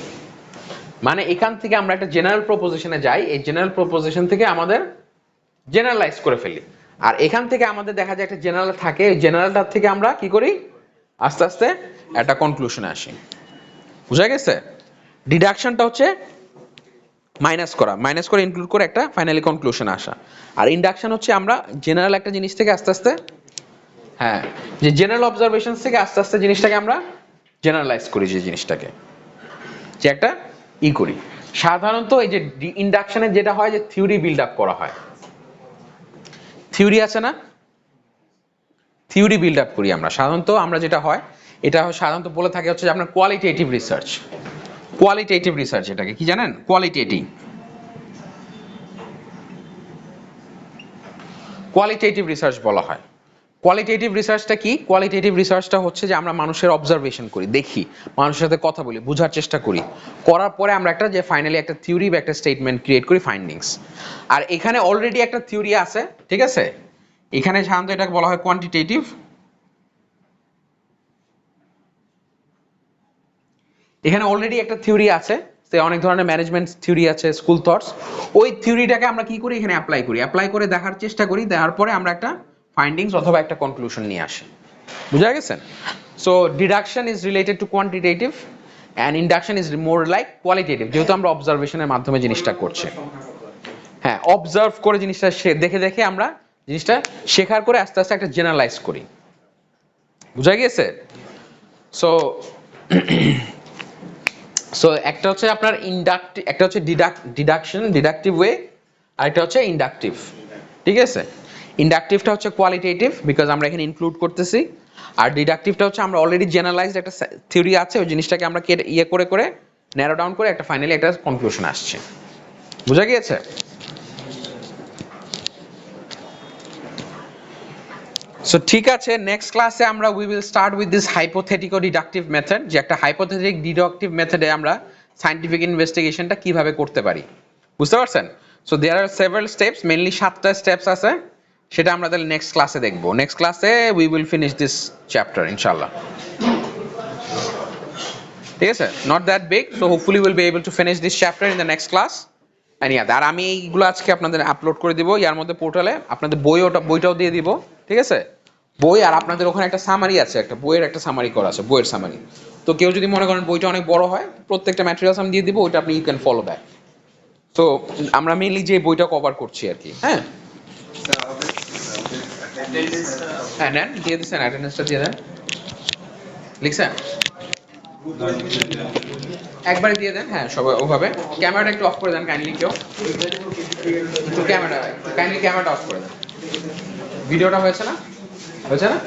মানে এখান থেকে আমরা একটা জেনারেল প্রপোজিশনে যাই, এই জেনারেল প্রপোজিশন থেকে আমাদের জেনারেলাইজ করে ফেলি। আর এখান থেকে আমাদের দেখা যায় একটা জেনারেল থাকে, ওই জেনারেলটা থেকে আমরা কি করি, আস্তে আস্তে একটা কনক্লুশনে আসি। বুঝা গেছে? ডিডাকশনটা হচ্ছে মাইনাস করা, মাইনাস করে ইনক্লুড করে একটা ফাইনালি কনক্লুশন আসা। আর ইন্ডাকশন হচ্ছে আমরা জেনারেল একটা জিনিস থেকে আস্তে আস্তে, হ্যাঁ, যে জেনারেল অবজারভেশন থেকে আস্তে আস্তে জিনিসটাকে আমরা জেনারেলাইজ করি, যে জিনিসটাকে যে একটা ই করি। সাধারণত এই যে ইন্ডাকশনে যেটা হয় যে থিওরি বিল্ড আপ করা হয়, থিওরি আছে না, থিওরি বিল্ড আপ করি আমরা সাধারণত। আমরা যেটা হয়, এটা সাধারণত বলে থাকে হচ্ছে যে আপনার কোয়ালিটেটিভ রিসার্চ। কোয়ালিটেটিভ রিসার্চ এটাকে কি জানেন, কোয়ালিটেটিভ, কোয়ালিটেটিভ রিসার্চ বলা হয়। কোয়ালিটেটিভ রিসার্চটা কি, কোয়ালিটেটিভ রিসার্চটা হচ্ছে যে আমরা মানুষের অবজারভেশন করি, দেখি, মানুষের সাথে কথা বলি, বোঝার চেষ্টা করি, করার পরে আমরা একটা যে ফাইনালি একটা থিওরি বা একটা স্টেটমেন্ট ক্রিয়েট করি, ফাইন্ডিংস। আর এখানে অলরেডি একটা থিওরি আছে, ঠিক আছে? এখানে সাধারণত এটাকে বলা হয় কোয়ান্টিটেটিভ। এখানে অলরেডি একটা থিওরি আছে, সে অনেক ধরনের ম্যানেজমেন্ট থিওরি আছে, স্কুল থটস। ওই থিওরিটাকে আমরা কি করি, এখানে অ্যাপ্লাই করি, অ্যাপ্লাই করে দেখার চেষ্টা করি, দেওয়ার পরে আমরা একটা ফাইন্ডিংস অথবা একটা কনক্লুশন নিয়ে আসি। বুঝা গেছে? So deduction is related to quantitative and induction is more like qualitative, যেহেতু আমরা অবজারভেশনের মাধ্যমে জিনিসটা করছি। হ্যাঁ, অবজার্ভ করে জিনিসটা দেখে দেখে আমরা জিনিসটা শেখার করে আস্তে আস্তে একটা জেনারেলাইজ করি। বুঝা গেছে? সো সো একটা হচ্ছে আপনার ইন্ডাক্টিভ, একটা হচ্ছে ডিডাকটিভ ওয়ে, আর একটা হচ্ছে ইন্ডাকটিভ। ঠিক আছে? ইন্ডাকটিভটা হচ্ছে কোয়ালিটেটিভ, বিকজ আমরা এখানে ইনক্লুড করতেছি, আর ডিডাকটিভটা হচ্ছে আমরা অলরেডি জেনারেলাইজড একটা থিওরি আছে, ওই জিনিসটাকে আমরা ইয়ে করে করে ন্যারো ডাউন করে একটা ফাইনালি একটা কনক্লুশন আসছে। বুঝা গিয়েছে? সো ঠিক আছে, নেক্সট ক্লাসে আমরা we will start with this hypothetical deductive method, যে একটা হাইপোথেটিক ডিডাকটিভ মেথডে আমরা সায়েন্টিফিক ইনভেস্টিগেশনটা কিভাবে করতে পারি। বুঝতে পারছেন? So there are several steps, mainly 7টা স্টেপস আছে, সেটা আমরা তাহলে নেক্সট ক্লাসে দেখবো। নেক্সট ক্লাসে we will finish this chapter ইনশাআল্লাহ। ঠিক আছে? Not that big, so hopefully will be able to finish this chapter in the next class. And yeah, আর আমি এইগুলো আজকে আপনাদের আপলোড করে দিব ইয়ার মধ্যে পোর্টালে, আপনাদের বইটাও দিয়ে দিব। ঠিক আছে? বই আর আপনাদের ওখানে একটা সামারি আছে, একটা বইয়ের একটা সামারি করা আছে, বইয়ের সামারি। তো কেউ যদি মনে করেন বইটা অনেক বড় হয়, প্রত্যেকটা ম্যাটেরিয়ালস আমি দিয়ে দিব, ওইটা আপনি ইউ ক্যান ফলো ব্যাক। তো আমরা মেইনলি যে বইটা কভার করছি আর কি। হ্যাঁ হ্যাঁ, নেন দিয়ে দিচ্ছেন, অ্যাটেন্ডেন্সটা দিয়ে দেন। লিখছেন? একবারে দিয়ে দেন, হ্যাঁ সবাই ওভাবে। ক্যামেরাটা একটু অফ করে দেন কাইন্ডলি, কেউ একটু ক্যামেরাটা অফ করে দেন। ভিডিওটা হয়েছে না? হয়েছে না?